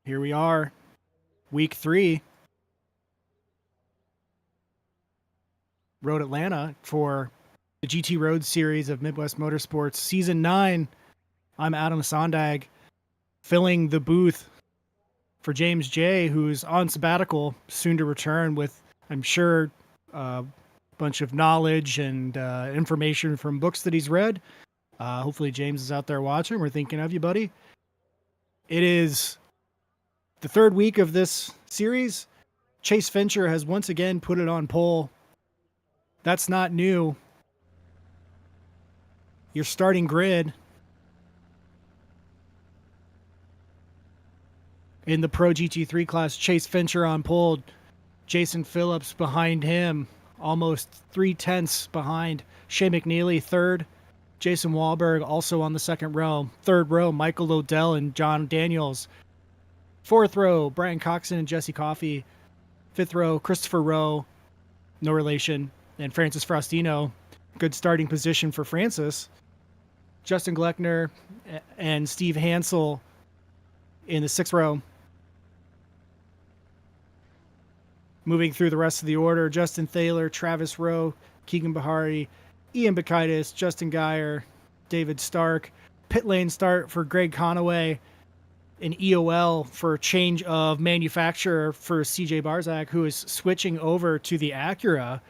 Here we are, week 3, Road Atlanta for the GT Road series of Midwest Motorsports Season 9. I'm Adam Sondag, filling the booth for James J., who's on sabbatical, soon to return with, I'm sure, a bunch of knowledge and information from books that he's read. Hopefully James is out there watching. We're thinking of you, buddy. It is the third week of this series. Chase Fincher has once again put it on pole. That's not new. Your starting grid in the Pro GT3 class, Chase Fincher on pole, Jason Phillips behind him, almost 3/10 behind. Shea McNeely third, Jason Wahlberg also on the second row. Third row, Michael Odell and John Daniels. Fourth row, Brian Coxon and Jesse Coffey. Fifth row, Christopher Rowe, no relation, and Francis Frostino. Good starting position for Francis. Justin Gleckner and Steve Hansel in the sixth row. Moving through the rest of the order, Justin Thaler, Travis Rowe, Keegan Bahari, Ian Bakaitis, Justin Geyer, David Stark. Pit lane start for Greg Conaway, an EOL for change of manufacturer for CJ Barzak, who is switching over to the Acura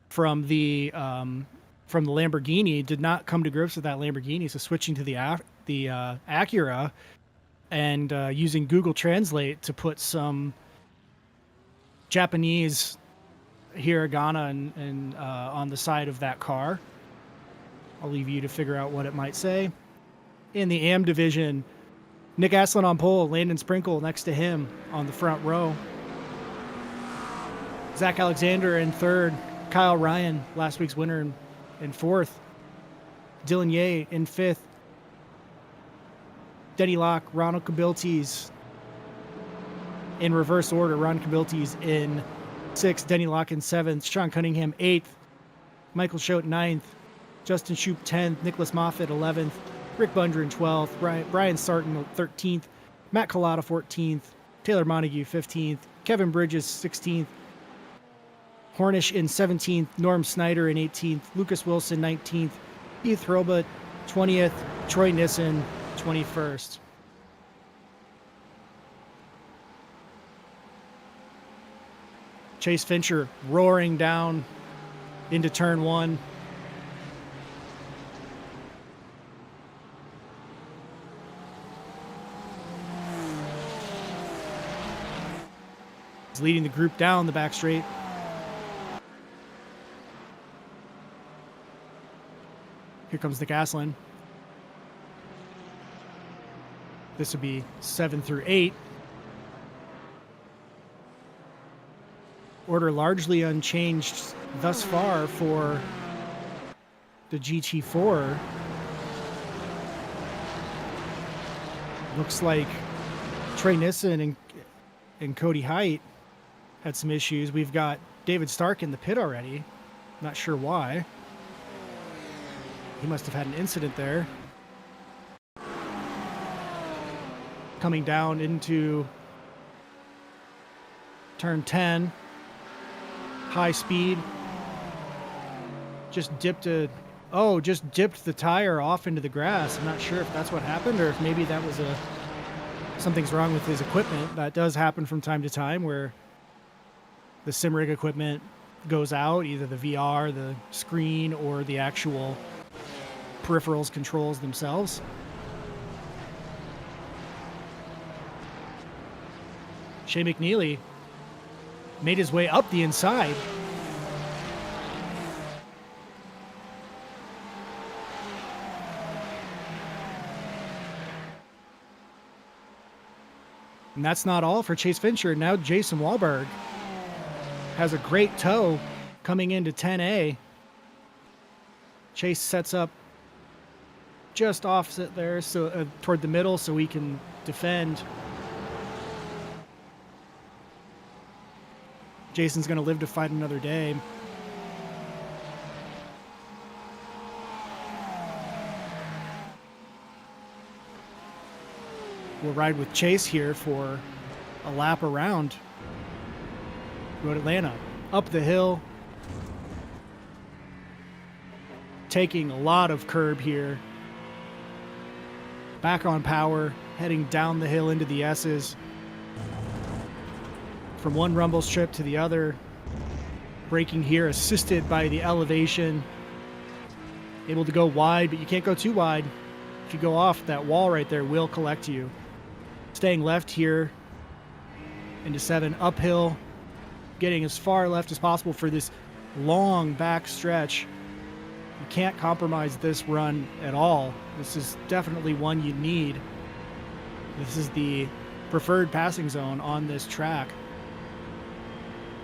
from the Lamborghini. Did not come to grips with that Lamborghini, so switching to the Acura and using Google Translate to put some Japanese hiragana and on the side of that car. I'll leave you to figure out what it might say. In the AM division, Nick Aslan on pole, Landon Sprinkle next to him on the front row. Zach Alexander in third, Kyle Ryan, last week's winner, in fourth. Dylan Ye in fifth. Denny Locke, Ronald Cabiltes in reverse order. Ron Cabiltes in sixth, Denny Locke in seventh, Sean Cunningham eighth, Michael Schote ninth, Justin Shoup 10th, Nicholas Moffitt 11th, Rick Bunger in 12th, Brian Sarton 13th, Matt Collada 14th, Taylor Montague 15th, Kevin Bridges 16th, Hornish in 17th, Norm Snyder in 18th, Lucas Wilson 19th, Heath Hurlbut 20th, Troy Nissen 21st. Chase Fincher roaring down into turn one. He's leading the group down the back straight. Here comes Nick Aslan. This would be 7 through 8. Order largely unchanged thus far for the GT4. Looks like Trey Nissen and Cody Height had some issues. We've got David Stark in the pit already. Not sure why. He must have had an incident there. Coming down into turn 10. High speed. Just dipped the tire off into the grass. I'm not sure if that's what happened or if maybe that was something's wrong with his equipment. That does happen from time to time where the sim rig equipment goes out, either the VR, the screen, or the actual peripherals controls themselves. Shea McNeely made his way up the inside. And that's not all for Chase Fincher. Now Jason Wahlberg has a great tow coming into 10A. Chase sets up just offset there, so toward the middle, so he can defend. Jason's going to live to fight another day. We'll ride with Chase here for a lap around Road Atlanta. Up the hill. Taking a lot of curb here. Back on power. Heading down the hill into the S's. From one rumble strip to the other. Braking here, assisted by the elevation. Able to go wide, but you can't go too wide. If you go off, that wall right there will collect you. Staying left here into 7, uphill. Getting as far left as possible for this long back stretch. You can't compromise this run at all. This is definitely one you need. This is the preferred passing zone on this track.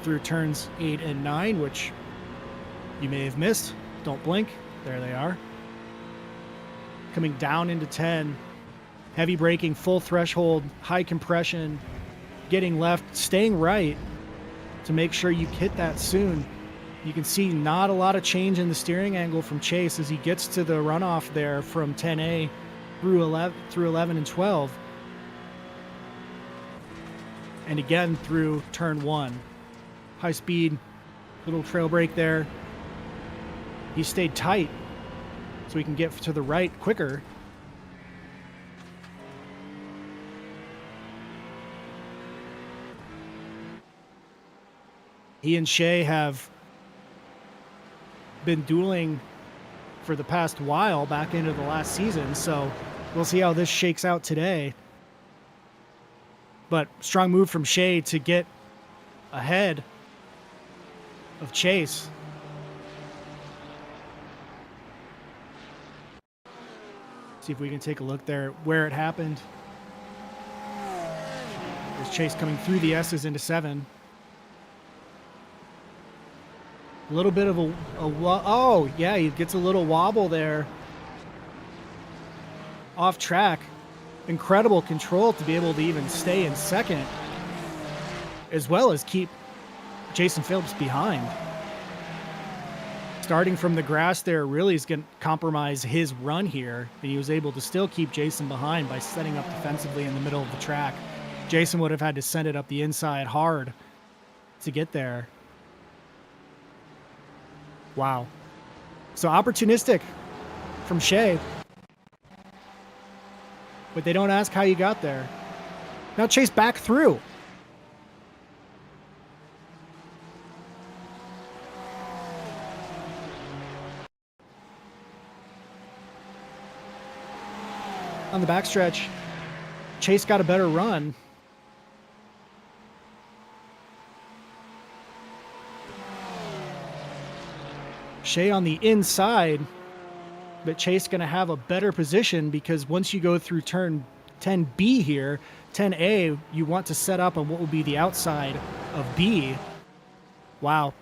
Through turns 8 and 9, which you may have missed. Don't blink. There they are. Coming down into 10. Heavy braking, full threshold, high compression. Getting left, staying right to make sure you hit that soon. You can see not a lot of change in the steering angle from Chase as he gets to the runoff there from 10A through 11 and 12. And again through turn 1. High speed, little trail brake there. He stayed tight so he can get to the right quicker. He and Shea have been dueling for the past while back into the last season, so we'll see how this shakes out today. But strong move from Shea to get ahead of Chase. See if we can take a look there where it happened. There's Chase coming through the S's into 7. A little bit of oh yeah, he gets a little wobble there. Off track. Incredible control to be able to even stay in second, as well as keep Jason Phillips behind. Starting from the grass there really is going to compromise his run here, and he was able to still keep Jason behind by setting up defensively in the middle of the track. Jason would have had to send it up the inside hard to get there. Wow. So opportunistic from Shea. But they don't ask how you got there. Now Chase back through. On the backstretch, Chase got a better run. Shea on the inside, but Chase going to have a better position because once you go through turn 10B here, 10A, you want to set up on what will be the outside of B. Wow.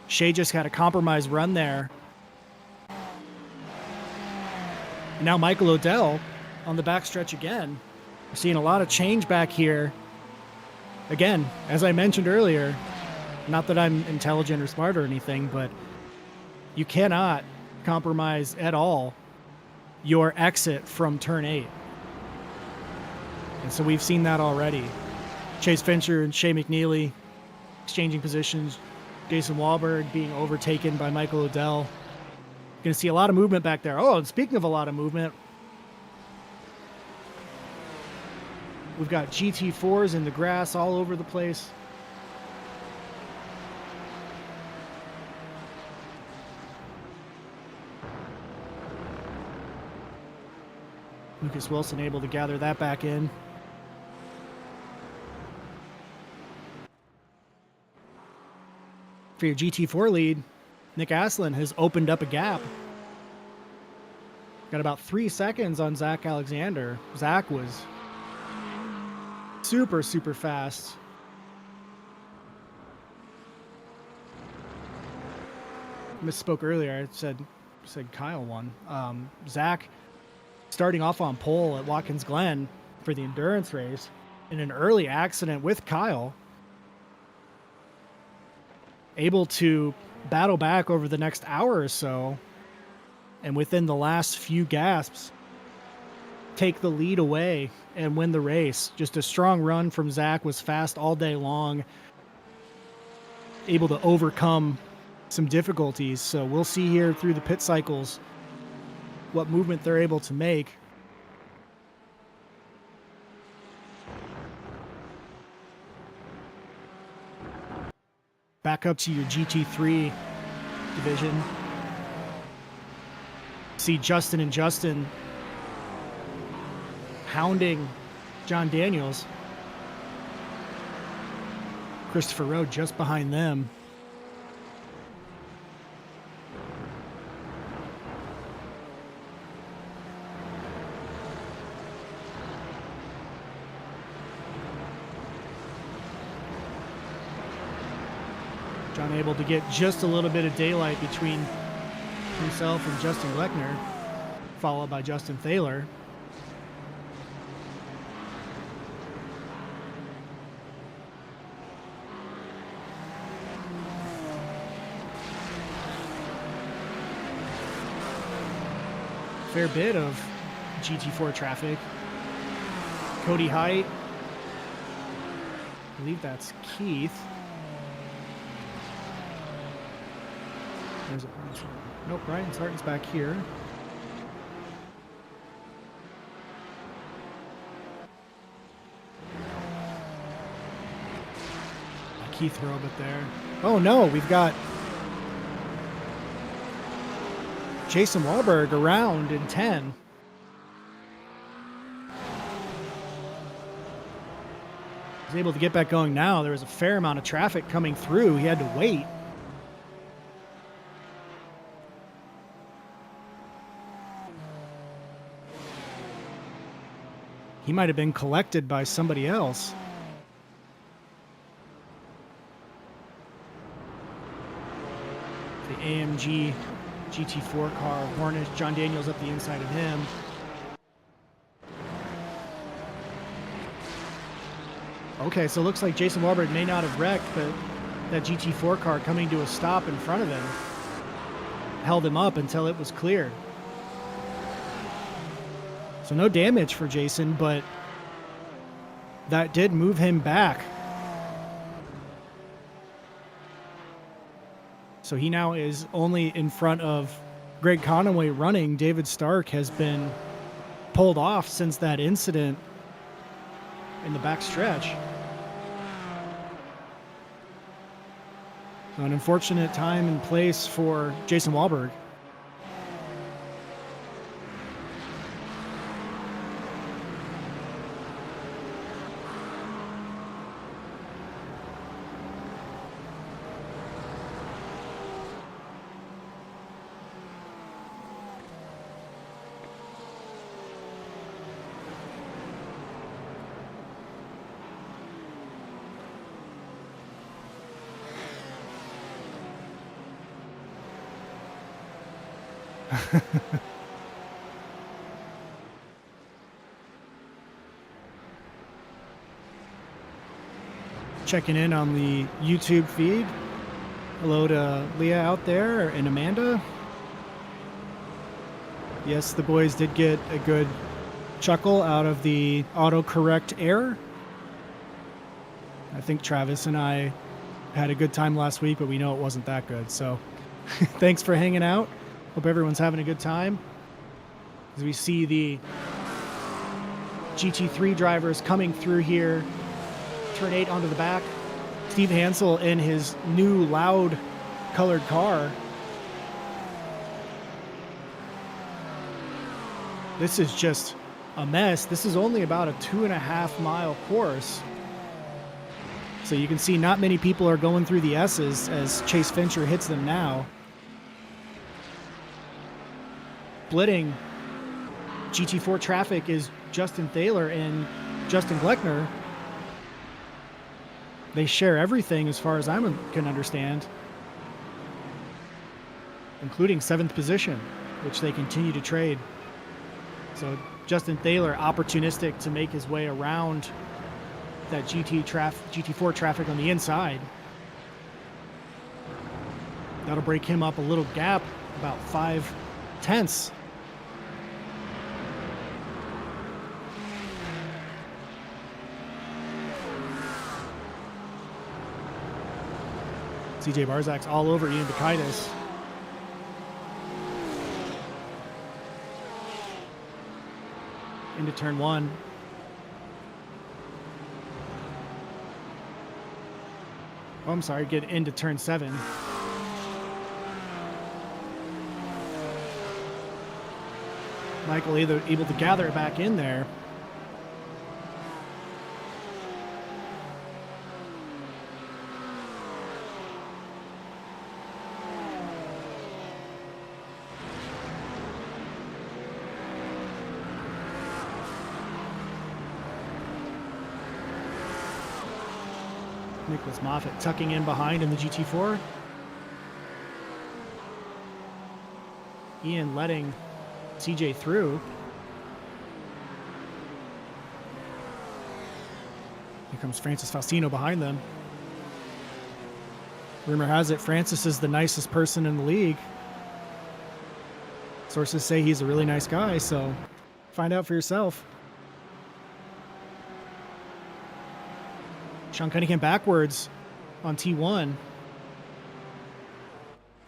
Shea just had a compromise run there. Now Michael Odell on the backstretch again. We're seeing a lot of change back here. Again, as I mentioned earlier, not that I'm intelligent or smart or anything, but you cannot compromise at all your exit from turn 8. And so we've seen that already. Chase Fincher and Shea McNeely exchanging positions. Jason Wahlberg being overtaken by Michael Odell. Going to see a lot of movement back there. Oh, and speaking of a lot of movement, we've got GT4s in the grass all over the place. Lucas Wilson able to gather that back in. For your GT4 lead, Nick Aslin has opened up a gap. Got about 3 seconds on Zach Alexander. Zach was super, super fast. Misspoke earlier. I said Kyle won. Zach starting off on pole at Watkins Glen for the endurance race in an early accident with Kyle. Able to battle back over the next hour or so, and within the last few gasps, take the lead away and win the race. Just a strong run from Zach, was fast all day long, able to overcome some difficulties. So we'll see here through the pit cycles what movement they're able to make. Back up to your GT3 division. See Justin and Justin hounding John Daniels. Christopher Rowe just behind them. John able to get just a little bit of daylight between himself and Justin Gleckner, followed by Justin Thaler. Fair bit of GT4 traffic. Cody Height, I believe that's Keith. There's a, nope, Brian Sarton's back here. Keith Robert there. Oh no, we've got Jason Wahlberg around in 10. He's able to get back going now. There was a fair amount of traffic coming through. He had to wait. He might have been collected by somebody else. The AMG GT4 car, Hornish, John Daniels up the inside of him. Okay, so it looks like Jason Wahlberg may not have wrecked, but that GT4 car coming to a stop in front of him held him up until it was clear. So no damage for Jason, but that did move him back. So he now is only in front of Greg Conaway running. David Stark has been pulled off since that incident in the back stretch. So an unfortunate time and place for Jason Wahlberg. Checking in on the YouTube feed. Hello to Leah out there and Amanda. Yes, the boys did get a good chuckle out of the autocorrect error. I think Travis and I had a good time last week, but we know it wasn't that good. So thanks for hanging out. Hope everyone's having a good time. As we see the GT3 drivers coming through here, turn 8 onto the back. Steve Hansel in his new loud colored car. This is just a mess. This is only about a 2.5 mile course. So you can see not many people are going through the S's as Chase Fincher hits them now. Splitting GT4 traffic is Justin Thaler and Justin Gleckner. They share everything as far as I can understand, including 7th position, which they continue to trade. So Justin Thaler opportunistic to make his way around that GT4 traffic on the inside. That'll break him up a little gap, about 5 tenths. CJ Barzak's all over Ian Bakaitis. Into turn 1. Oh, I'm sorry, get into turn 7. Michael either able to gather it back in there. Nicholas Moffitt tucking in behind in the GT4. Ian letting CJ through. Here comes Francis Faustino behind them. Rumor has it Francis is the nicest person in the league. Sources say he's a really nice guy, so find out for yourself. Sean Cunningham backwards on T1.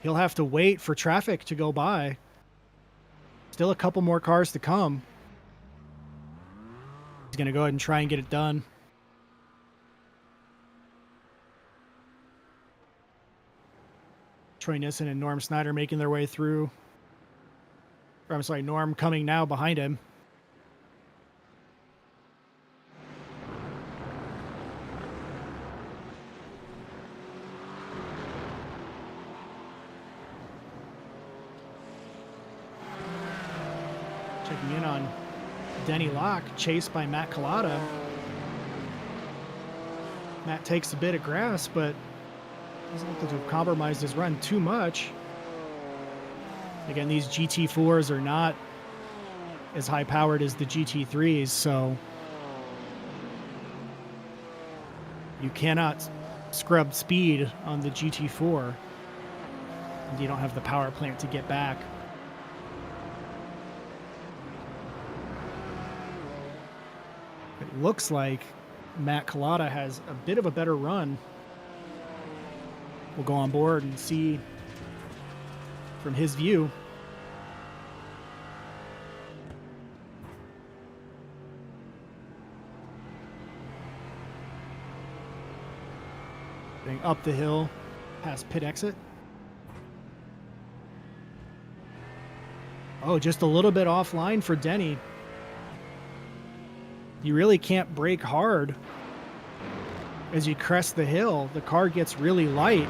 He'll have to wait for traffic to go by. Still a couple more cars to come. He's going to go ahead and try and get it done. Troy Nissen and Norm Snyder making their way through. Or, I'm sorry, Norm coming now behind him. Checking in on Denny Locke, chased by Matt Collada. Matt takes a bit of grass, but doesn't look like to have compromised his run too much. Again, these GT4s are not as high-powered as the GT3s, so you cannot scrub speed on the GT4. And you don't have the power plant to get back. It looks like Matt Collada has a bit of a better run. We'll go on board and see from his view. Getting up the hill past pit exit. Oh, just a little bit offline for Denny. You really can't brake hard as you crest the hill. The car gets really light.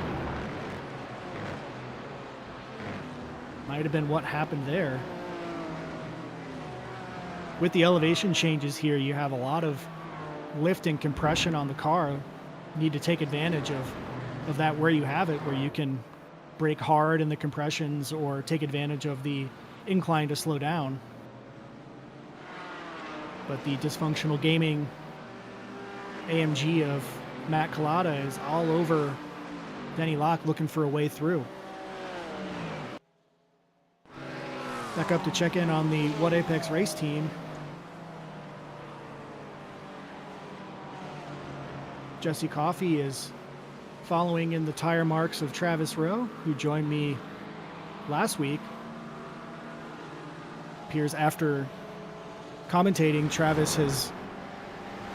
Might have been what happened there. With the elevation changes here, you have a lot of lift and compression on the car. You need to take advantage of that where you have it, where you can brake hard in the compressions or take advantage of the incline to slow down. But the dysfunctional gaming AMG of Matt Collada is all over Denny Locke looking for a way through. Back up to check in on the What Apex race team. Jesse Coffey is following in the tire marks of Travis Rowe, who joined me last week. Appears after commentating, Travis has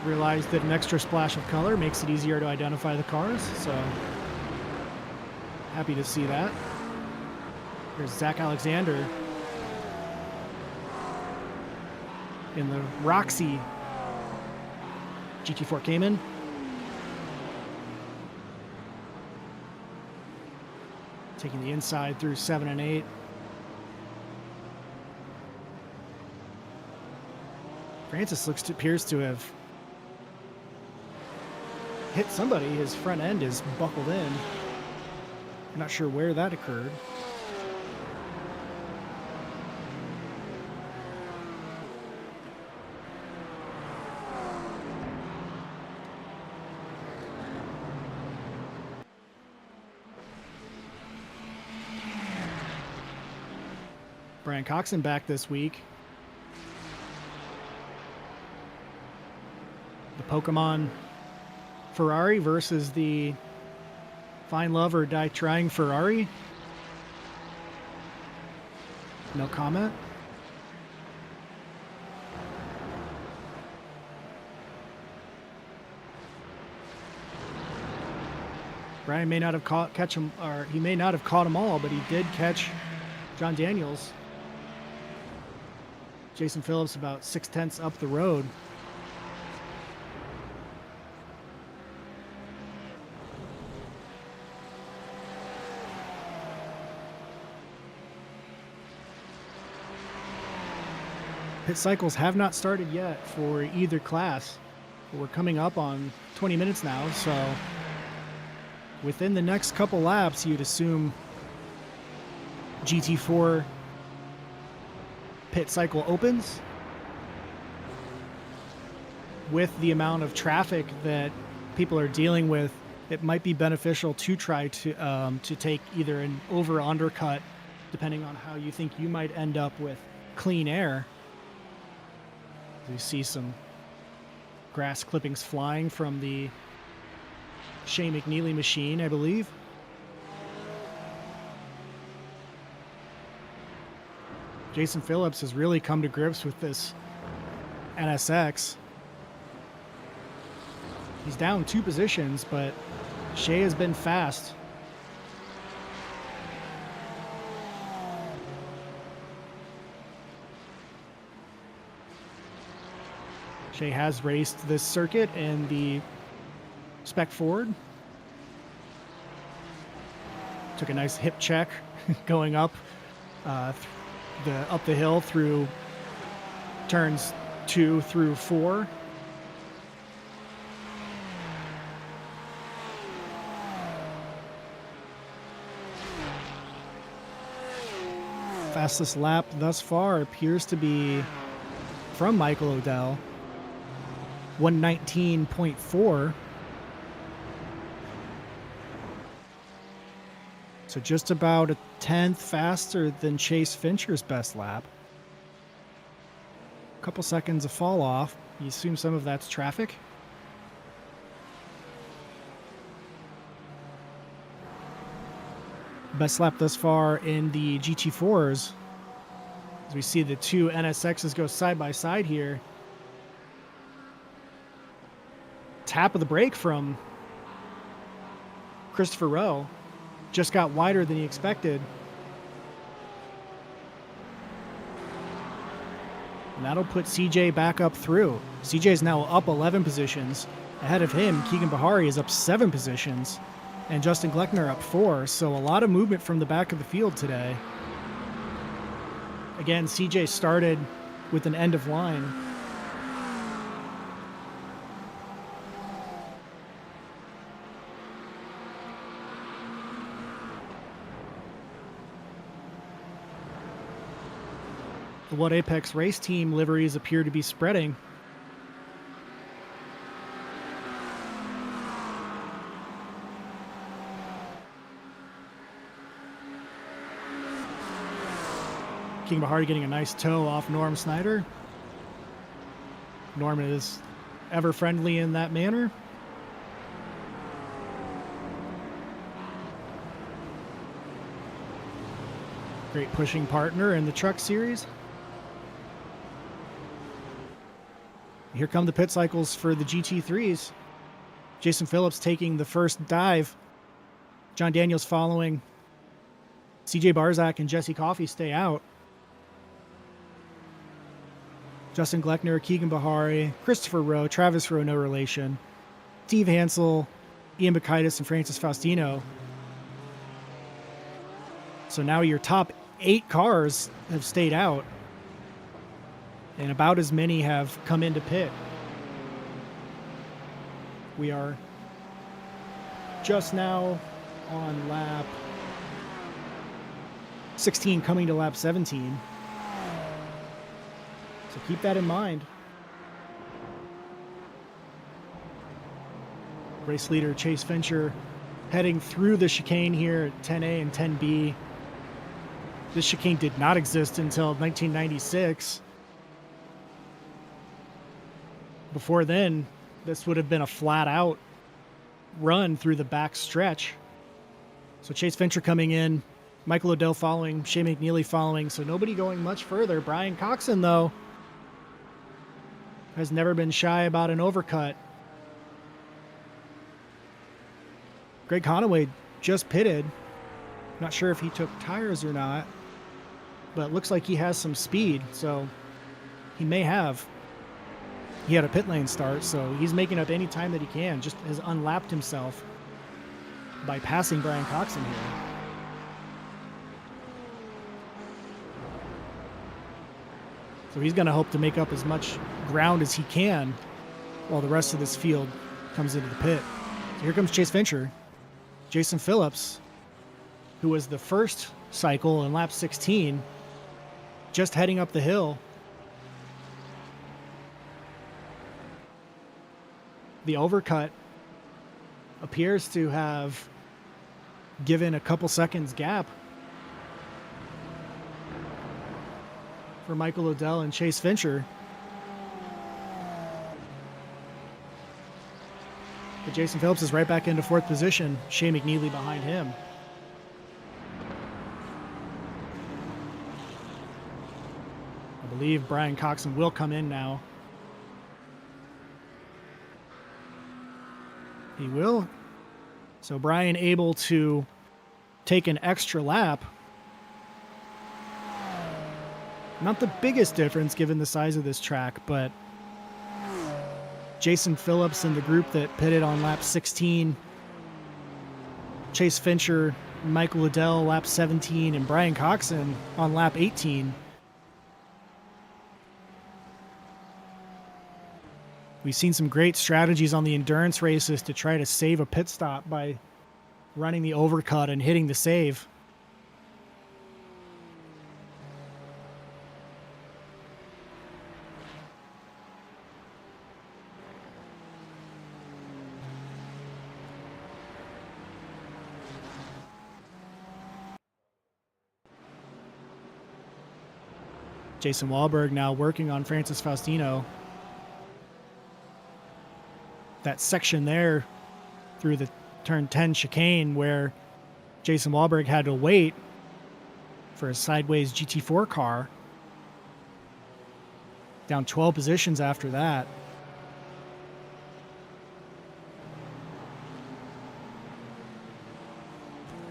realized that an extra splash of color makes it easier to identify the cars, so happy to see that. There's Zach Alexander in the Roxy GT4 Cayman. Taking the inside through 7 and 8. Francis appears to have hit somebody. His front end is buckled in. I'm not sure where that occurred. Brian Coxon back this week. The Pokemon Ferrari versus the Find love or die trying Ferrari? No comment. Brian may not have catch him, or he may not have caught them all, but he did catch John Daniels. Jason Phillips about 0.6 up the road. Pit cycles have not started yet for either class. We're coming up on 20 minutes now, so within the next couple laps, you'd assume GT4 pit cycle opens. With the amount of traffic that people are dealing with, it might be beneficial to try to take either an over or undercut, depending on how you think you might end up with clean air. You see some grass clippings flying from the Shea McNeely machine, I believe. Jason Phillips has really come to grips with this NSX. He's down 2 positions, but Shea has been fast. Shea has raced this circuit in the Spec Ford. Took a nice hip check going up the hill through turns 2 through 4. Fastest lap thus far appears to be from Michael Odell. 119.4. So just about 1/10 faster than Chase Fincher's best lap. A couple seconds of fall off. You assume some of that's traffic. Best lap thus far in the GT4s. As we see the 2 NSXs go side by side here. Tap of the brake from Christopher Rowe. Just got wider than he expected. And that'll put CJ back up through. CJ is now up 11 positions. Ahead of him, Keegan Bahari is up 7 positions. And Justin Gleckner up 4. So a lot of movement from the back of the field today. Again, CJ started with an end of line. The What Apex race team liveries appear to be spreading. King Bahari getting a nice toe off Norm Snyder. Norm is ever friendly in that manner. Great pushing partner in the truck series. Here come the pit cycles for the GT3s. Jason Phillips taking the first dive. John Daniels following. CJ Barzak and Jesse Coffey stay out. Justin Gleckner, Keegan Bahari, Christopher Rowe, Travis Rowe, no relation. Steve Hansel, Ian Bakaitis, and Francis Faustino. So now your top 8 cars have stayed out. And about as many have come into pit. We are just now on lap 16, coming to lap 17. So keep that in mind. Race leader Chase Fincher heading through the chicane here at 10A and 10B. This chicane did not exist until 1996. Before then, this would have been a flat out run through the back stretch. So Chase Fincher coming in, Michael O'Dell following, Shea McNeely following, so nobody going much further. Brian Coxon, though, has never been shy about an overcut. Greg Conaway just pitted. Not sure if he took tires or not, but it looks like he has some speed, so he may have. He had a pit lane start, so he's making up any time that he can. Just has unlapped himself by passing Brian Coxon here. So he's going to hope to make up as much ground as he can while the rest of this field comes into the pit. So here comes Chase Fincher. Jason Phillips, who was the first cycle in lap 16, just heading up the hill. The overcut appears to have given a couple seconds gap for Michael O'Dell and Chase Fincher. But Jason Phillips is right back into fourth position. Shea McNeely behind him. I believe Brian Coxon will come in now. He will. So Brian able to take an extra lap. Not the biggest difference given the size of this track, but Jason Phillips and the group that pitted on lap 16, Chase Fincher, Michael O'Dell lap 17, and Brian Coxon on lap 18. We've seen some great strategies on the endurance races to try to save a pit stop by running the overcut and hitting the save. Jason Wahlberg now working on Francis Faustino. That section there through the turn 10 chicane where Jason Wahlberg had to wait for a sideways GT4 car. Down 12 positions after that.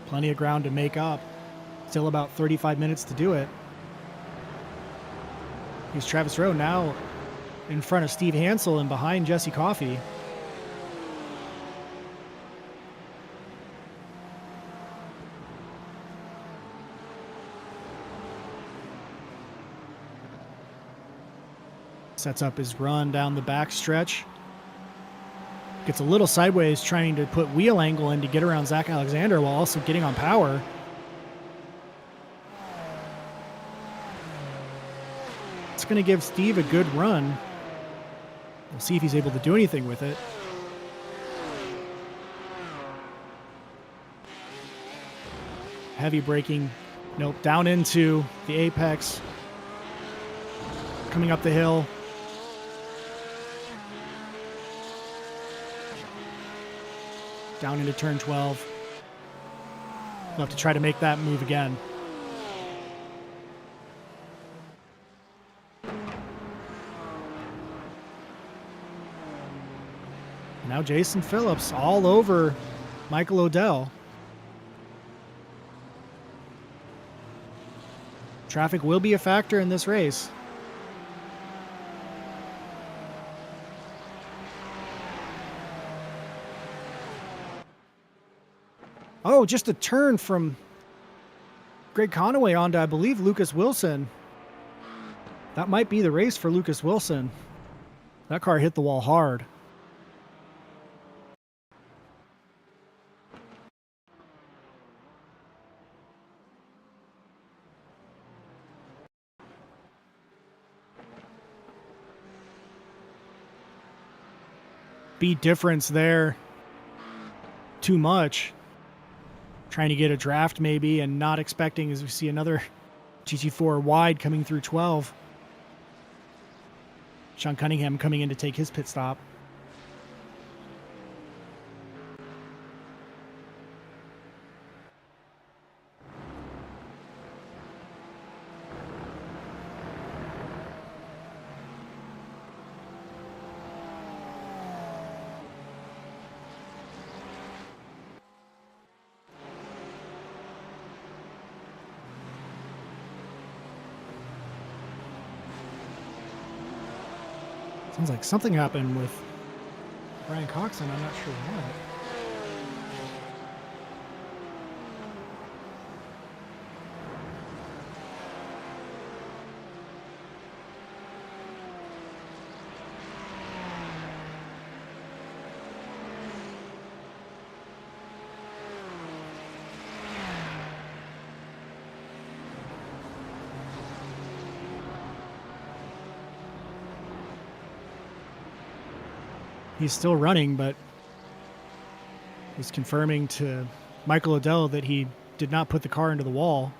Plenty of ground to make up. Still about 35 minutes to do it. Here's Travis Rowe now in front of Steve Hansel and behind Jesse Coffey. Sets up his run down the back stretch. Gets a little sideways trying to put wheel angle in to get around Zach Alexander while also getting on power. It's going to give Steve a good run. We'll see if he's able to do anything with it. Heavy braking. Nope, down into the apex. Coming up the hill. Down into turn 12. We'll have to try to make that move again. Now Jason Phillips all over Michael O'Dell. Traffic will be a factor in this race. Oh, just a turn from Greg Conaway onto, I believe, Lucas Wilson. That might be the race for Lucas Wilson. That car hit the wall hard. Speed difference there. Too much. Trying to get a draft maybe and not expecting as we see another GT4 wide coming through 12. Sean Cunningham coming in to take his pit stop. Sounds like something happened with Brian Coxon. I'm not sure what. He's still running, but he's confirming to Michael Odell that he did not put the car into the wall.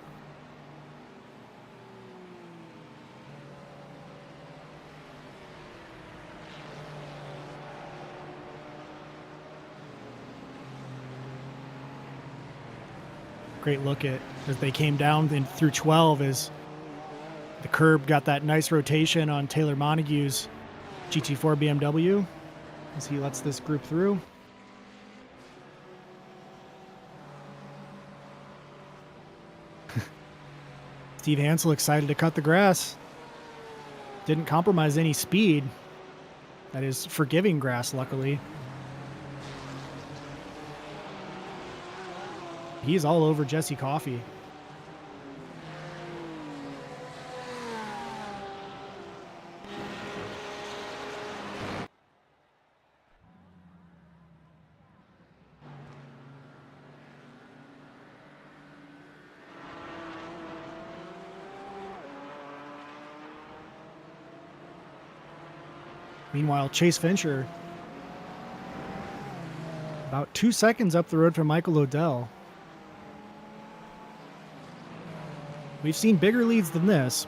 Great look at as they came down through 12 as the curb got that nice rotation on Taylor Montague's GT4 BMW as he lets this group through. Steve Hansel excited to cut the grass. Didn't compromise any speed. That is forgiving grass, luckily. He's all over Jesse Coffey. Meanwhile, Chase Fincher, about 2 seconds up the road from Michael Odell. We've seen bigger leads than this.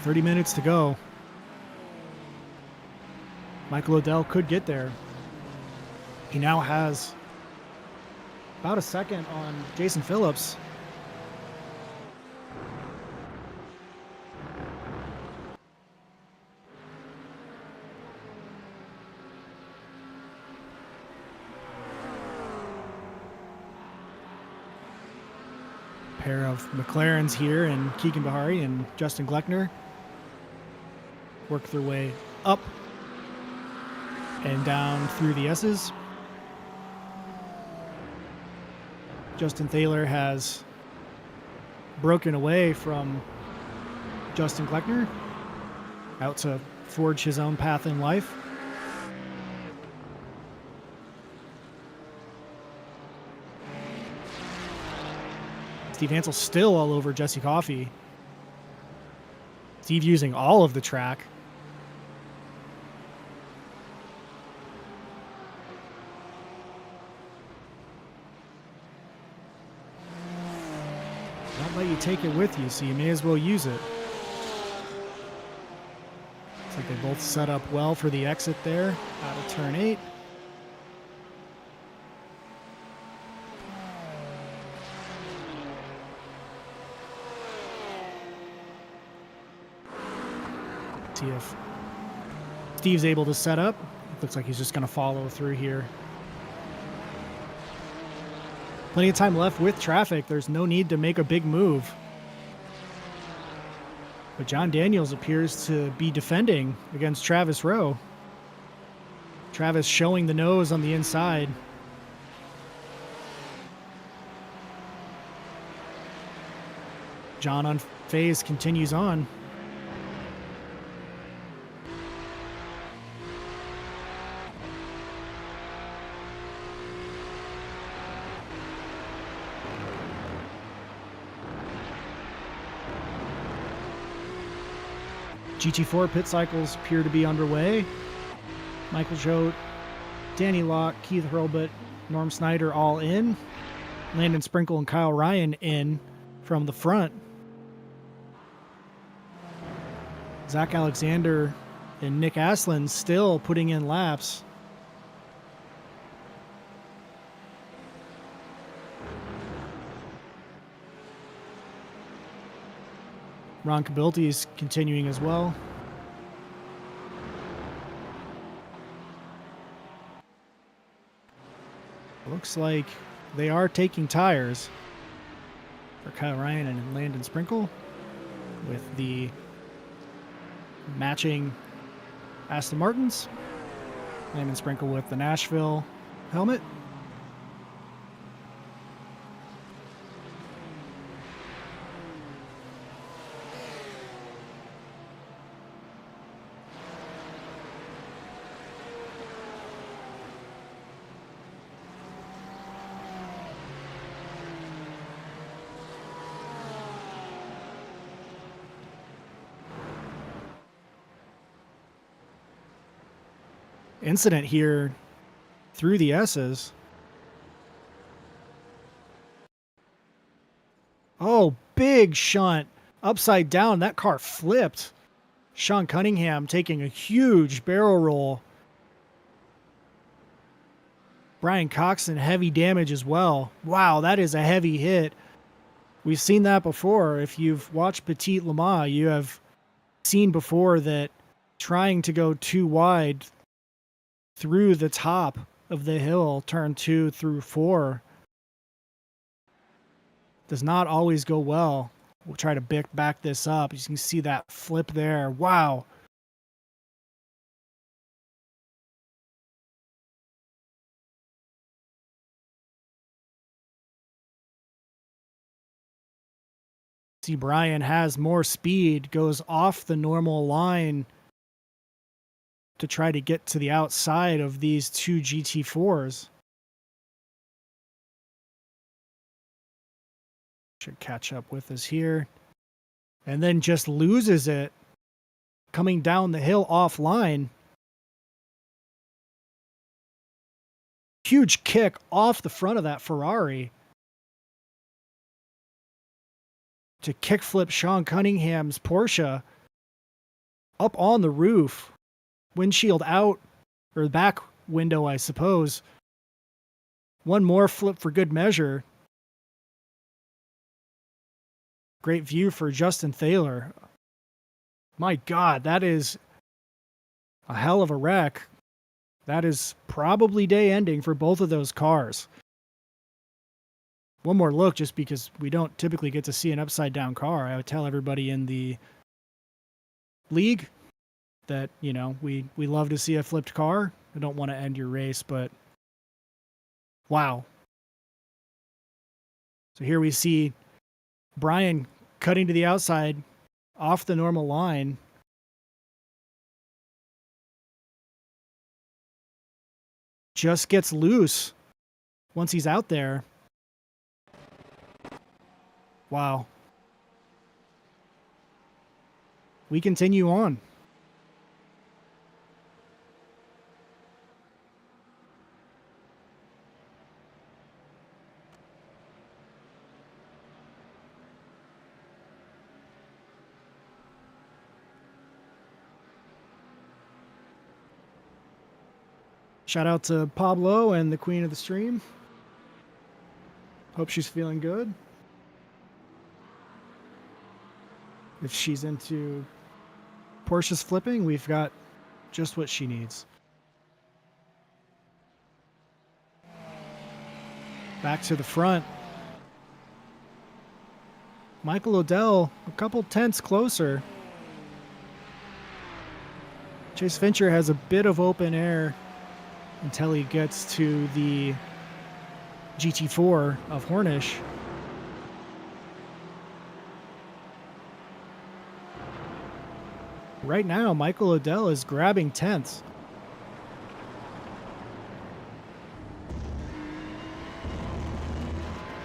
30 minutes to go. Michael Odell could get there. He now has about a second on Jason Phillips. Pair of McLarens here, and Keegan Bahari and Justin Gleckner work their way up and down through the S's. Justin Thaler has broken away from Justin Gleckner out to forge his own path in life. Steve Hansel still all over Jesse Coffey. Steve using all of the track. Don't let you take it with you, so you may as well use it. Looks like they both set up well for the exit there out of turn 8. See if Steve's able to set up. Looks like he's just going to follow through here. Plenty of time left with traffic. There's no need to make a big move. But John Daniels appears to be defending against Travis Rowe. Travis showing the nose on the inside. John on phase continues on. GT4 pit cycles appear to be underway. Michael Choate, Danny Locke, Keith Hurlbut, Norm Snyder all in. Landon Sprinkle and Kyle Ryan in from the front. Zach Alexander and Nick Aslan still putting in laps. Ron Kabilti is continuing as well. Looks like they are taking tires for Kyle Ryan and Landon Sprinkle with the matching Aston Martins. Lemon sprinkle with the Nashville helmet. Incident here through the S's. Oh, big shunt upside down. That car flipped. Sean Cunningham taking a huge barrel roll. Brian Coxon, heavy damage as well. Wow, that is a heavy hit. We've seen that before. If you've watched Petit Le Mans, you have seen before that trying to go too wide through the top of the hill, turn 2 through 4, does not always go well. We'll try to back this up. You can see that flip there. Wow. See, Brian has more speed, goes off the normal line to try to get to the outside of these two GT4s. Should catch up with us here. And then just loses it coming down the hill offline. Huge kick off the front of that Ferrari to kickflip Sean Cunningham's Porsche up on the roof. Windshield out, or the back window, I suppose. One more flip for good measure. Great view for Justin Thaler. My God, that is a hell of a wreck. That is probably day ending for both of those cars. One more look, just because we don't typically get to see an upside down car. I would tell everybody in the league that, you know, we love to see a flipped car. I don't want to end your race, but wow. So here we see Brian cutting to the outside off the normal line. Just gets loose once he's out there. Wow. We continue on. Shout out to Pablo and the queen of the stream. Hope she's feeling good. If she's into Porsche's flipping, we've got just what she needs. Back to the front. Michael Odell, a couple tenths closer. Chase Fincher has a bit of open air until he gets to the GT4 of Hornish. Right now, Michael Odell is grabbing tenths.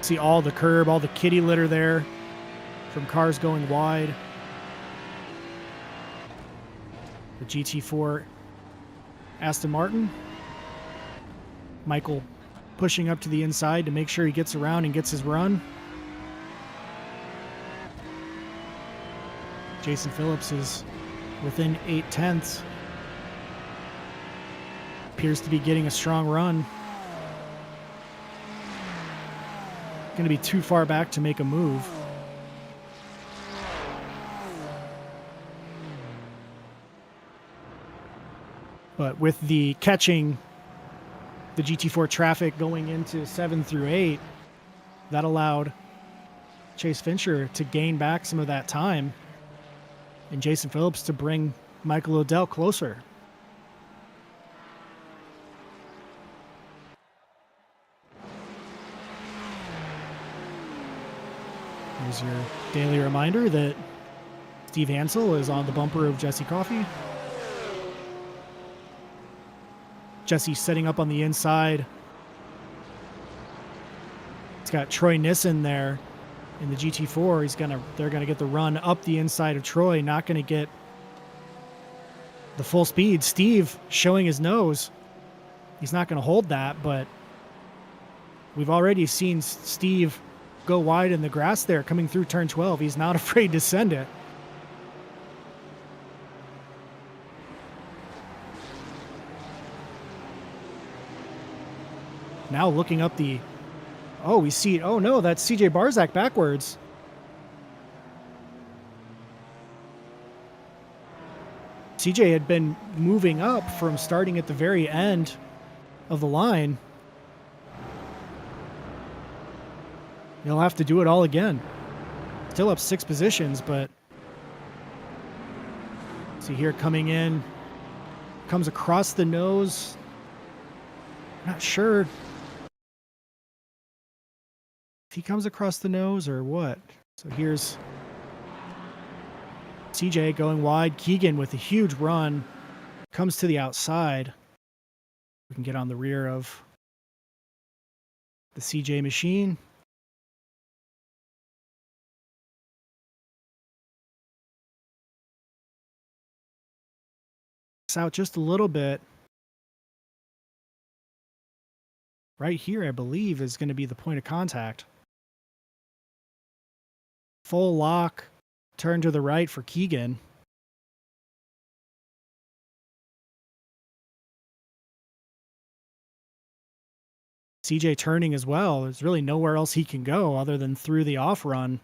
See all the curb, all the kitty litter there from cars going wide. The GT4 Aston Martin. Michael pushing up to the inside to make sure he gets around and gets his run. Jason Phillips is within 8 tenths. Appears to be getting a strong run. Going to be too far back to make a move. But with the catching the GT4 traffic going into 7 through 8, that allowed Chase Fincher to gain back some of that time and Jason Phillips to bring Michael O'Dell closer. Here's your daily reminder that Steve Hansel is on the bumper of Jesse Coffey. Jesse setting up on the inside. It's got Troy Nissen there in the GT4. They're gonna get the run up the inside of Troy, not gonna get the full speed. Steve showing his nose. He's not gonna hold that, but we've already seen Steve go wide in the grass there coming through turn 12. He's not afraid to send it. Now looking up the... Oh, we see... Oh, no, that's CJ Barzak backwards. CJ had been moving up from starting at the very end of the line. He'll have to do it all again. Still up 6 positions, but... See here coming in. Comes across the nose. Not sure if he comes across the nose or what. So here's CJ going wide. Keegan with a huge run. Comes to the outside. We can get on the rear of the CJ machine. Out just a little bit. Right here, I believe, is going to be the point of contact. Full lock, turn to the right for Keegan. CJ turning as well. There's really nowhere else he can go other than through the off run.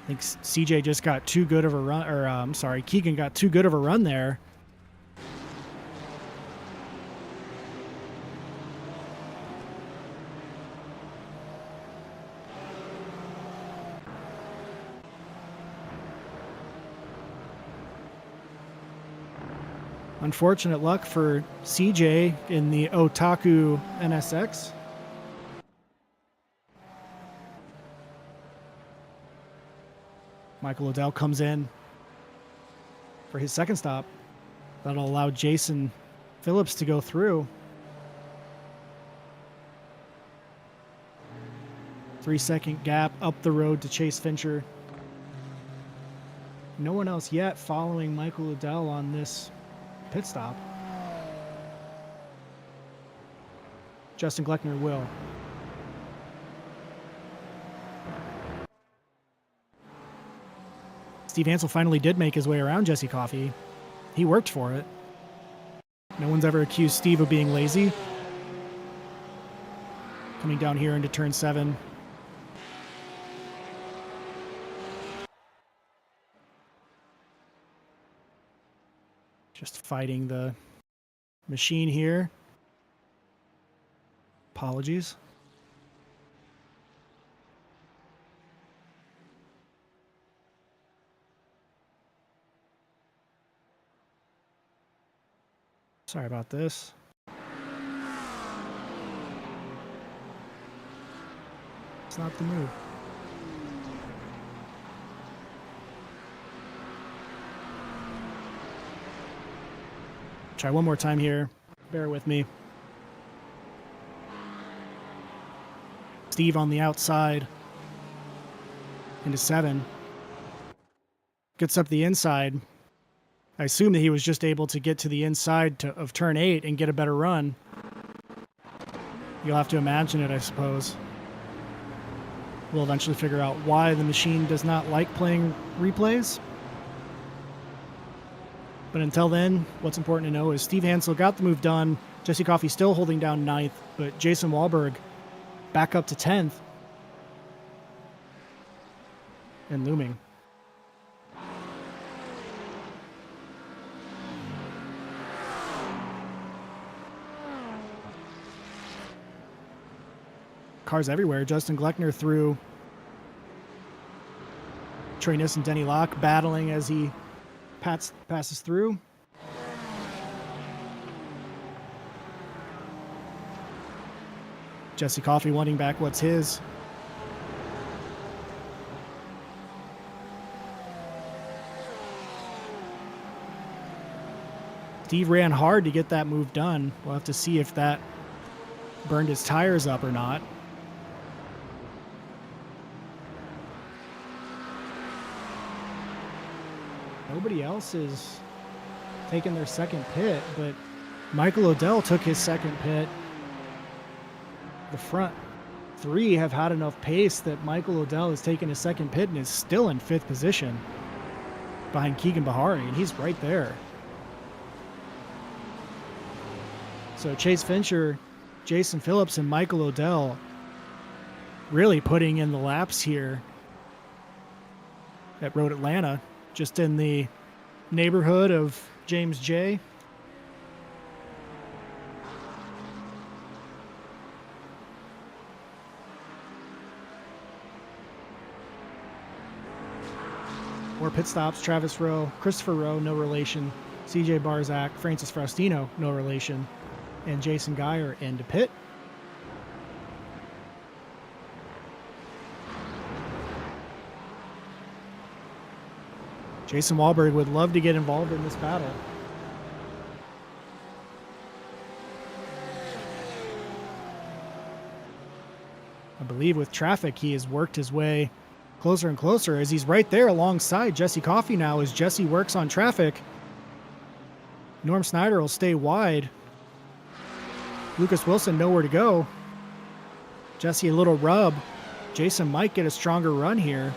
I think CJ just got too good of a run, or I'm sorry, Keegan got too good of a run there. Unfortunate luck for CJ in the Otaku NSX. Michael O'Dell comes in for his second stop. That'll allow Jason Phillips to go through. 3-second gap up the road to Chase Fincher. No one else yet following Michael O'Dell on this pit stop. Justin Gleckner will. Steve Hansel finally did make his way around Jesse Coffey. He worked for it. No one's ever accused Steve of being lazy. Coming down here into turn 7. Just fighting the machine here. Apologies. Sorry about this. It's not the move. Try one more time here. Bear with me. Steve on the outside. Into 7. Gets up the inside. I assume that he was just able to get to the inside of turn 8 and get a better run. You'll have to imagine it, I suppose. We'll eventually figure out why the machine does not like playing replays. But until then, what's important to know is Steve Hansel got the move done. Jesse Coffey still holding down 9th, but Jason Wahlberg back up to 10th. And looming. Cars everywhere. Justin Gleckner through. Troy Nissen and Denny Locke battling as he passes through. Jesse Coffey wanting back what's his. Steve ran hard to get that move done. We'll have to see if that burned his tires up or not. Nobody else is taking their second pit, but Michael Odell took his second pit. The front three have had enough pace that Michael Odell has taken his second pit and is still in 5th position behind Keegan Bahari, and he's right there. So Chase Fincher, Jason Phillips, and Michael Odell really putting in the laps here at Road Atlanta, just in the neighborhood of James J. More pit stops: Travis Rowe, Christopher Rowe, no relation; CJ Barzak, Francis Faustino, no relation; and Jason Geyer into pit. Jason Wahlberg would love to get involved in this battle. I believe with traffic, he has worked his way closer and closer as he's right there alongside Jesse Coffey now as Jesse works on traffic. Norm Snyder will stay wide. Lucas Wilson nowhere to go. Jesse a little rub. Jason might get a stronger run here.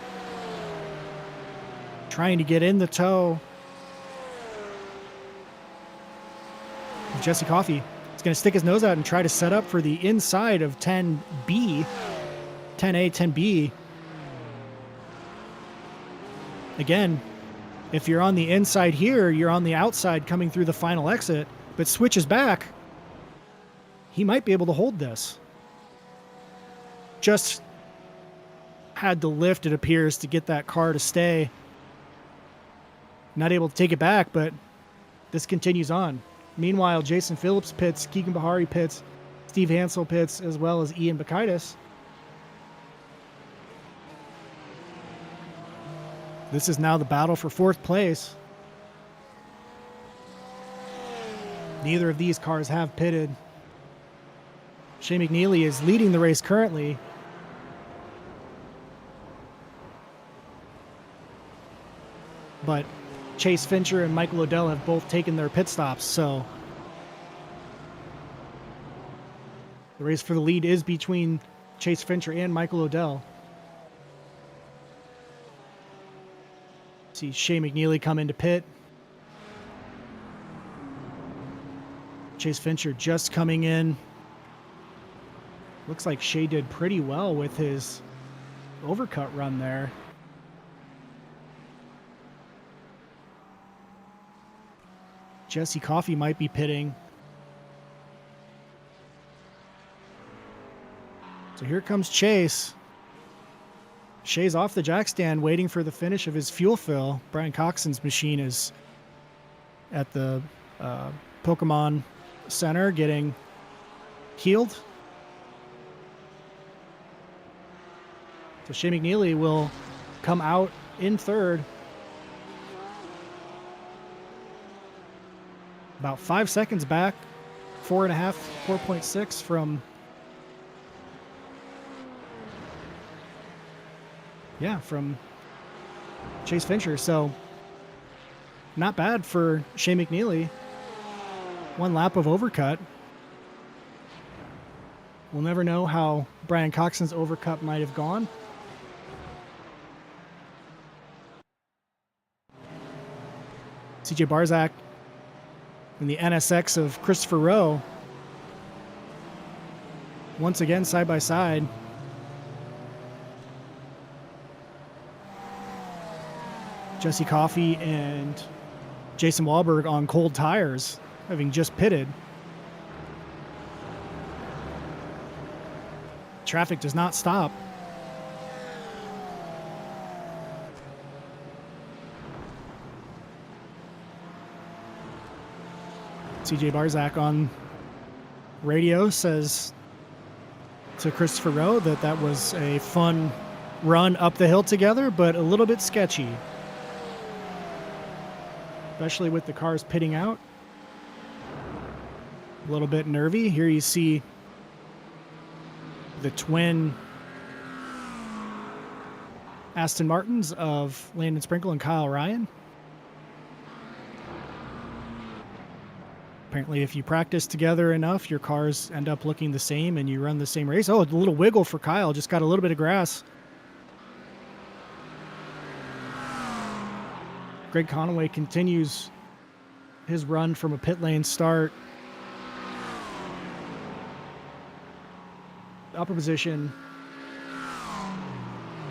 Trying to get in the toe. Jesse Coffey is going to stick his nose out and try to set up for the inside of 10B. 10A, 10B. Again, if you're on the inside here, you're on the outside coming through the final exit, but switches back. He might be able to hold this. Just had to lift, it appears, to get that car to stay. Not able to take it back, but this continues on. Meanwhile, Jason Phillips pits, Keegan Bahari pits, Steve Hansel pits, as well as Ian Bakaitis. This is now the battle for 4th place. Neither of these cars have pitted. Shea McNeely is leading the race currently. But Chase Fincher and Michael Odell have both taken their pit stops, so the race for the lead is between Chase Fincher and Michael Odell. See Shea McNeely come into pit. Chase Fincher just coming in. Looks like Shea did pretty well with his overcut run there. Jesse Coffey might be pitting. So here comes Chase. Shea's off the jack stand waiting for the finish of his fuel fill. Brian Coxon's machine is at the Pokemon Center getting healed. So Shea McNeely will come out in 3rd. About 5 seconds back. 4.5, 4.6 from... from Chase Fincher. So not bad for Shea McNeely. 1 lap of overcut. We'll never know how Brian Coxon's overcut might have gone. CJ Barzak in the NSX of Christopher Rowe. Once again, side by side. Jesse Coffey and Jason Wahlberg on cold tires, having just pitted. Traffic does not stop. CJ Barzak on radio says to Christopher Rowe that was a fun run up the hill together, but a little bit sketchy, especially with the cars pitting out. A little bit nervy. Here you see the twin Aston Martins of Landon Sprinkle and Kyle Ryan. Apparently, if you practice together enough, your cars end up looking the same and you run the same race. Oh, a little wiggle for Kyle. Just got a little bit of grass. Greg Conaway continues his run from a pit lane start. Upper position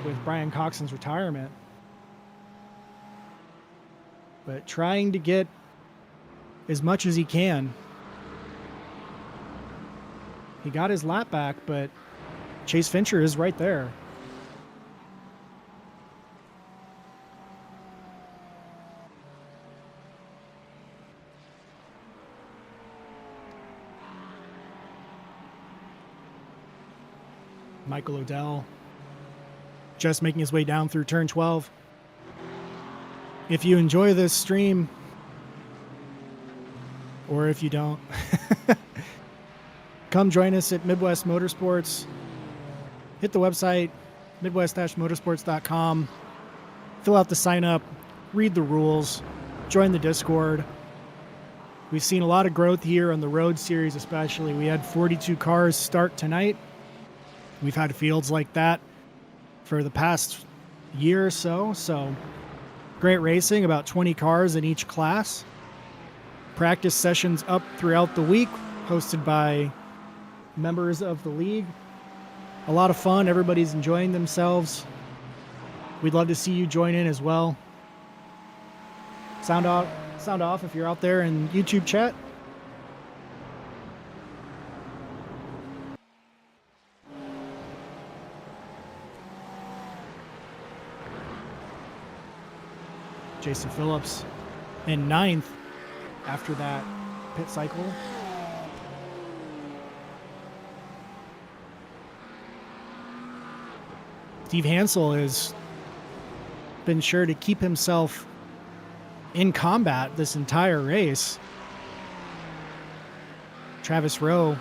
with Brian Coxon's retirement. But trying to get as much as he can. He got his lap back, but Chase Fincher is right there. Michael Odell just making his way down through turn 12. If you enjoy this stream, or if you don't, come join us at Midwest Motorsports. Hit the website, midwest-motorsports.com. Fill out the sign up, read the rules, join the Discord. We've seen a lot of growth here on the road series especially. We had 42 cars start tonight. We've had fields like that for the past year or so. So great racing, about 20 cars in each class. Practice sessions up throughout the week, hosted by members of the league. A lot of fun. Everybody's enjoying themselves. We'd love to see you join in as well. Sound off if you're out there in YouTube chat. Jason Phillips in 9th after that pit cycle. Steve Hansel has been sure to keep himself in combat this entire race. Travis Rowe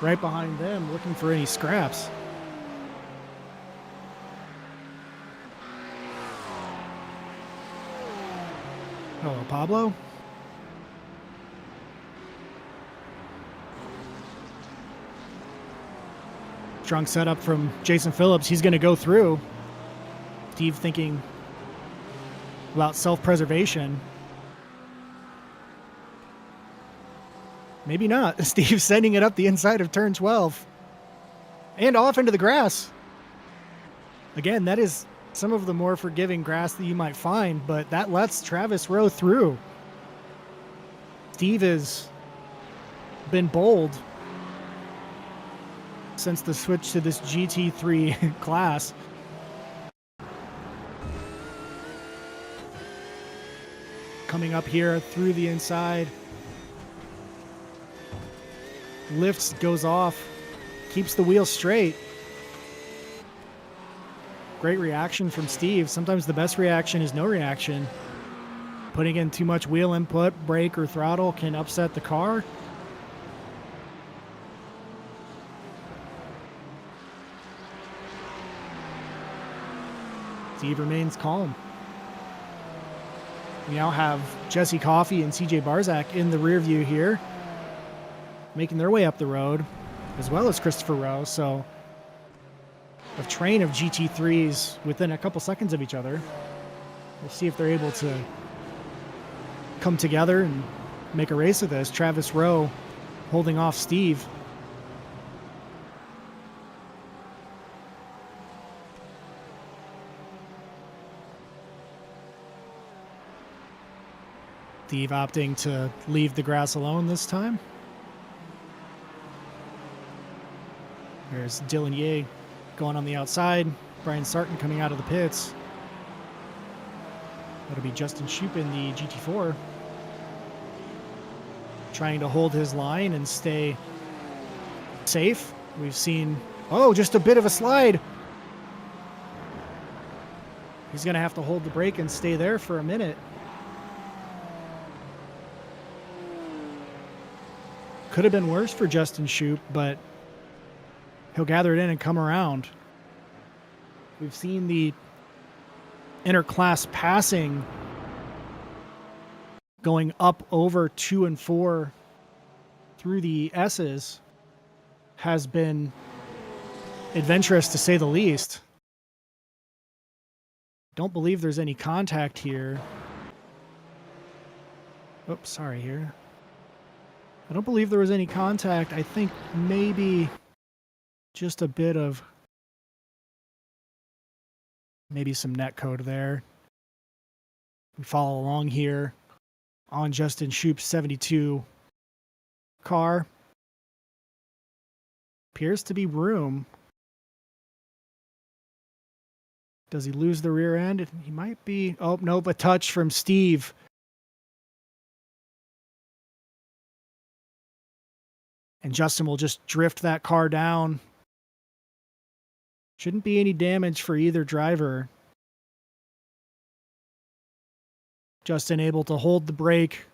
right behind them looking for any scraps. Hello, Pablo. Strong setup from Jason Phillips. He's going to go through. Steve thinking about self-preservation. Maybe not. Steve sending it up the inside of turn 12 and off into the grass. Again, that is some of the more forgiving grass that you might find, but that lets Travis Rowe through. Steve has been bold since the switch to this GT3 class. Coming up here through the inside. Lifts, goes off, keeps the wheel straight. Great reaction from Steve. Sometimes the best reaction is no reaction. Putting in too much wheel input, brake or throttle can upset the car. Steve remains calm. We now have Jesse Coffey and CJ Barzak in the rear view here, making their way up the road, as well as Christopher Rowe. So a train of GT3s within a couple seconds of each other. We'll see if they're able to come together and make a race of this. Travis Rowe holding off Steve. Steve opting to leave the grass alone this time. There's Dylan Ye going on the outside. Brian Sarton coming out of the pits. That'll be Justin Shoup in the GT4. trying to hold his line and stay safe. We've seen, oh, just a bit of a slide. He's going to have to hold the brake and stay there for a minute. Could have been worse for Justin Shoup, but he'll gather it in and come around. We've seen the interclass passing going up over 2 and 4 through the S's has been adventurous to say the least. Don't believe there's any contact here. Oops, sorry here. I don't believe there was any contact. I think maybe just a bit of maybe some net code there. We follow along here on Justin Shoup's 72 car. Appears to be room. Does he lose the rear end? He might be. Oh, nope, a touch from Steve. And Justin will just drift that car down. Shouldn't be any damage for either driver. Justin able to hold the brake.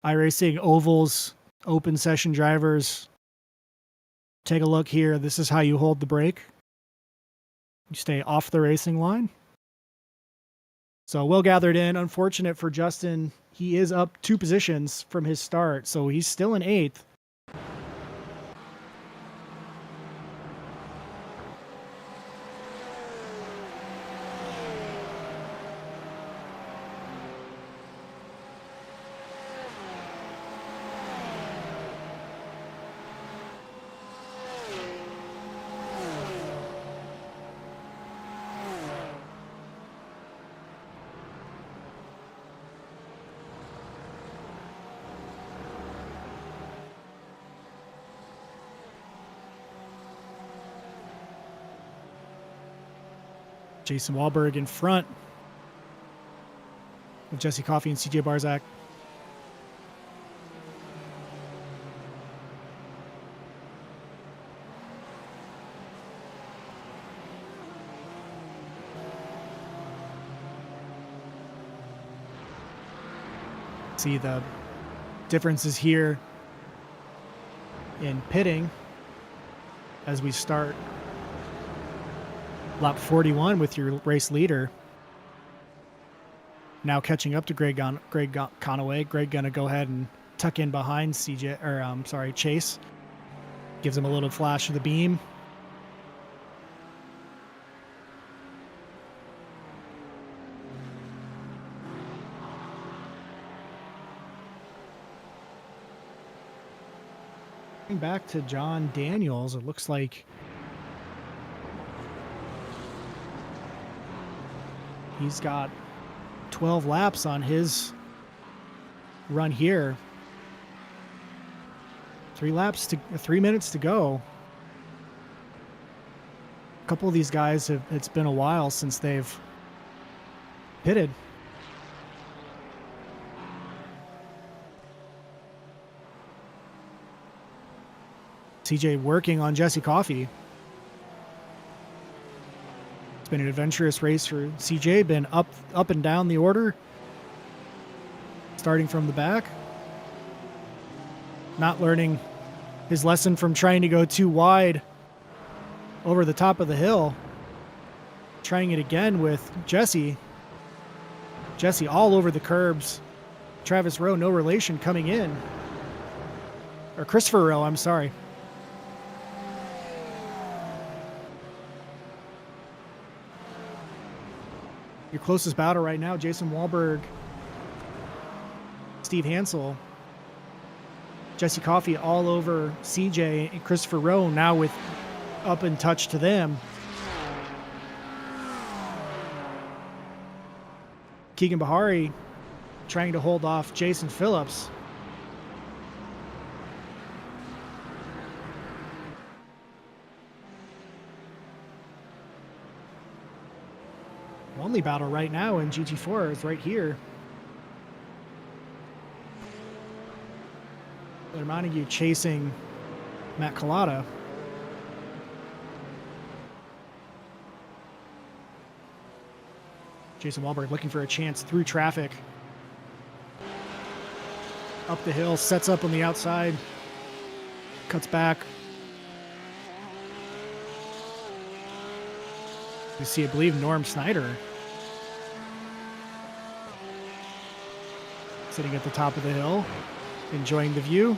iRacing Ovals open session drivers. Take a look here. This is how you hold the brake. You stay off the racing line. So well gathered in. Unfortunate for Justin. He is up 2 positions from his start, so he's still in 8th. Jason Wahlberg in front with Jesse Coffey and CJ Barzak. See the differences here in pitting as we start lap 41 with your race leader. Now catching up to Greg Conaway. Greg gonna go ahead and tuck in behind Chase. Gives him a little flash of the beam. Back to John Daniels. It looks like he's got 12 laps on his run here. 3 minutes to go. A couple of these guys it's been a while since they've pitted. CJ working on Jesse Coffey. It's been an adventurous race for CJ, been up and down the order, starting from the back. Not learning his lesson from trying to go too wide over the top of the hill. Trying it again with Jesse. Jesse all over the curbs. Travis Rowe, no relation, coming in. Or Christopher Rowe, I'm sorry. Your closest battle right now, Jason Wahlberg, Steve Hansel, Jesse Coffey all over CJ and Christopher Rowe, now with up and touch to them. Keegan Bahari trying to hold off Jason Phillips. only battle right now in GT4 is right here. Taylor Montague chasing Matt Collada. Jason Wahlberg looking for a chance through traffic. Up the hill, sets up on the outside, cuts back. You see, I believe, Norm Snyder sitting at the top of the hill, enjoying the view.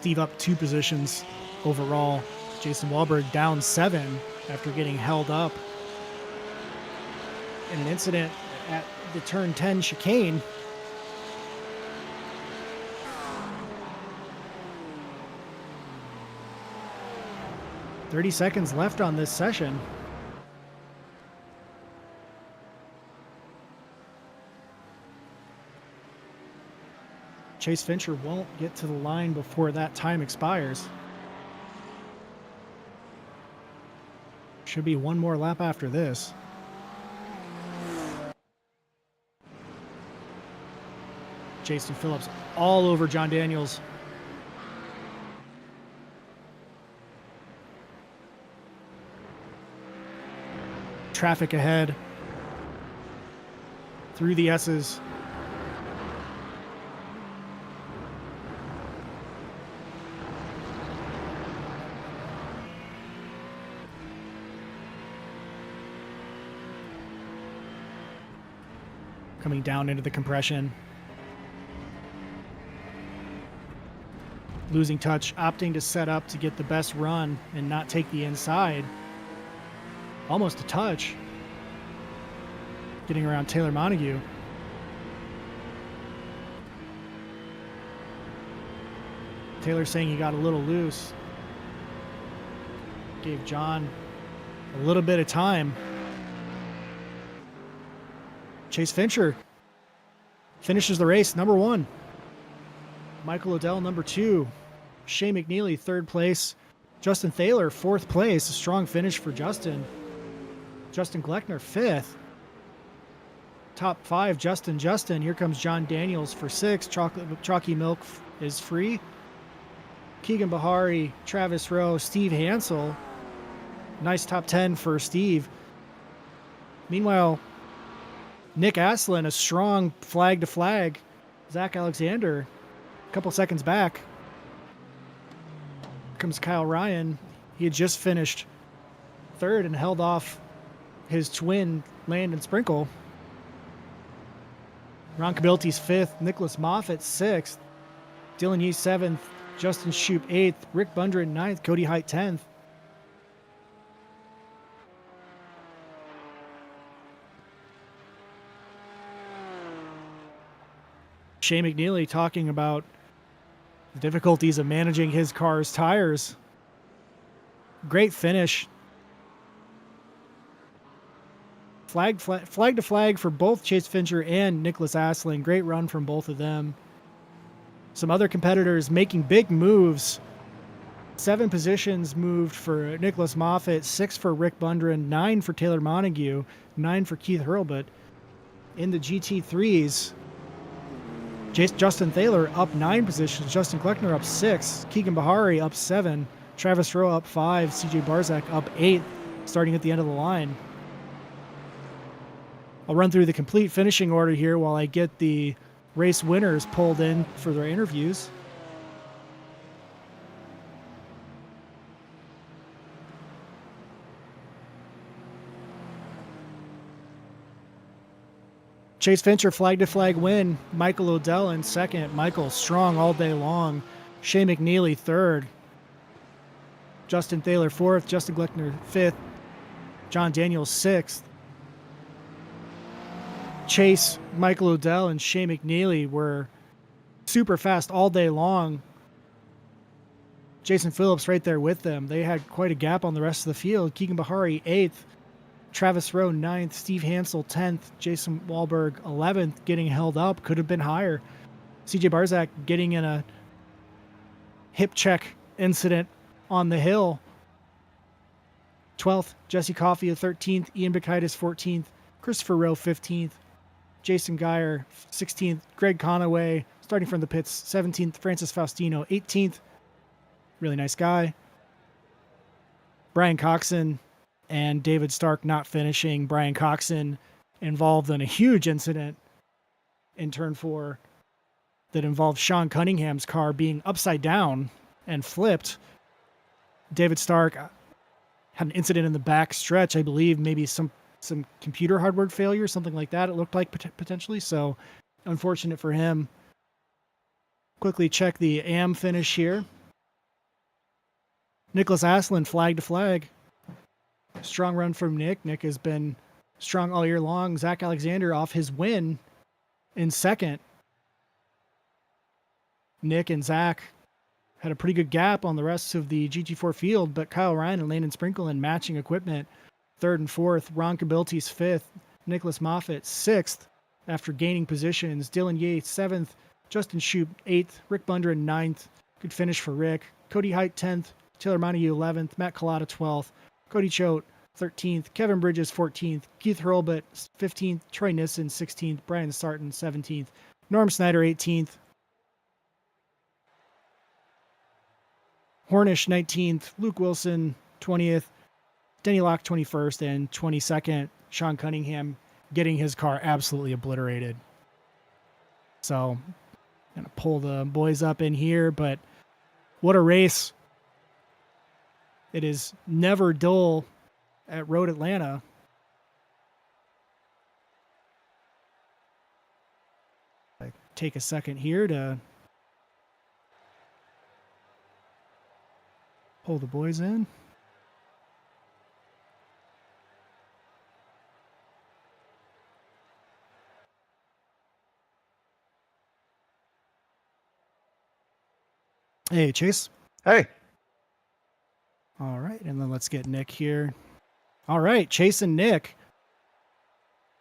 Steve up 2 positions overall. Jason Wahlberg down 7 after getting held up in an incident at the turn 10 chicane. "30 seconds left on this session." Chase Fincher won't get to the line before that time expires. Should be one more lap after this. Jason Phillips all over John Daniels. Traffic ahead. Through the S's. Coming down into the compression. Losing touch, opting to set up to get the best run and not take the inside. Almost a touch. Getting around Taylor Montague. Taylor saying he got a little loose. Gave John a little bit of time. Chase Fincher finishes the race, number 1. Michael Odell, number 2. Shea McNeely, 3rd place. Justin Thaler, 4th place. A strong finish for Justin. Justin Gleckner, 5th. Top 5, Justin. Here comes John Daniels for 6th. Chalky Milk is free. Keegan Bahari, Travis Rowe, Steve Hansel. Nice top 10 for Steve. Meanwhile, Nick Aslin, a strong flag to flag. Zach Alexander, a couple seconds back. Here comes Kyle Ryan. He had just finished 3rd and held off his twin, Landon Sprinkle. Ron Cabilti's 5th. Nicholas Moffitt, 6th. Dylan Yee, 7th. Justin Shoup, 8th. Rick Bundren, 9th. Cody Height, 10th. Shea McNeely talking about the difficulties of managing his car's tires. Great finish. Flag to flag for both Chase Fincher and Nicholas Aslin. Great run from both of them. Some other competitors making big moves. 7 positions moved for Nicholas Moffitt, 6 for Rick Bundren, 9 for Taylor Montague, 9 for Keith Hurlbut. In the GT3s, Justin Thaler up 9 positions, Justin Gleckner up 6, Keegan Bahari up 7, Travis Rowe up 5, CJ Barzak up 8, starting at the end of the line. I'll run through the complete finishing order here while I get the race winners pulled in for their interviews. Chase Fincher flag to flag win. Michael Odell in 2nd. Michael strong all day long. Shea McNeely 3rd. Justin Thaler 4th. Justin Gleckner 5th. John Daniels 6th. Chase, Michael Odell, and Shea McNeely were super fast all day long. Jason Phillips right there with them. They had quite a gap on the rest of the field. Keegan Bahari 8th. Travis Rowe 9th, Steve Hansel 10th, Jason Wahlberg 11th, getting held up, could have been higher. CJ Barzak getting in a hip check incident on the hill. 12th, Jesse Coffey 13th, Ian Bacaitis 14th, Christopher Rowe 15th, Jason Geyer 16th, Greg Conaway starting from the pits 17th, Francis Faustino 18th, really nice guy. Brian Coxon and David Stark not finishing. Brian Coxon involved in a huge incident in turn 4 that involved Sean Cunningham's car being upside down and flipped. David Stark had an incident in the back stretch, I believe, maybe some computer hardware failure, something like that. It looked like potentially. So unfortunate for him. Quickly check the AM finish here. Nicholas Aslan, flag to flag. Strong run from Nick. Nick has been strong all year long. Zach Alexander off his win in second. Nick and Zach had a pretty good gap on the rest of the GT4 field, but Kyle Ryan and Landon Sprinkle in matching equipment, 3rd and 4th. Ron Cabilti's 5th. Nicholas Moffitt 6th after gaining positions. Dylan Yates 7th. Justin Shoup 8th. Rick Bundren 9th. Good finish for Rick. Cody Height 10th. Taylor Montague 11th. Matt Collada 12th. Cody Choate 13th. Kevin Bridges 14th. Keith Hurlbut 15th. Troy Nissen 16th. Brian Sarton 17th. Norm Snyder 18th. Hornish 19th, Luke Wilson 20th, Denny Locke 21st, and 22nd, Sean Cunningham getting his car absolutely obliterated. So, going to pull the boys up in here, but what a race. It is never dull at Road Atlanta. I take a second here to pull the boys in. Hey, Chase. Hey. All right, and then let's get Nick here. All right, Chase and Nick.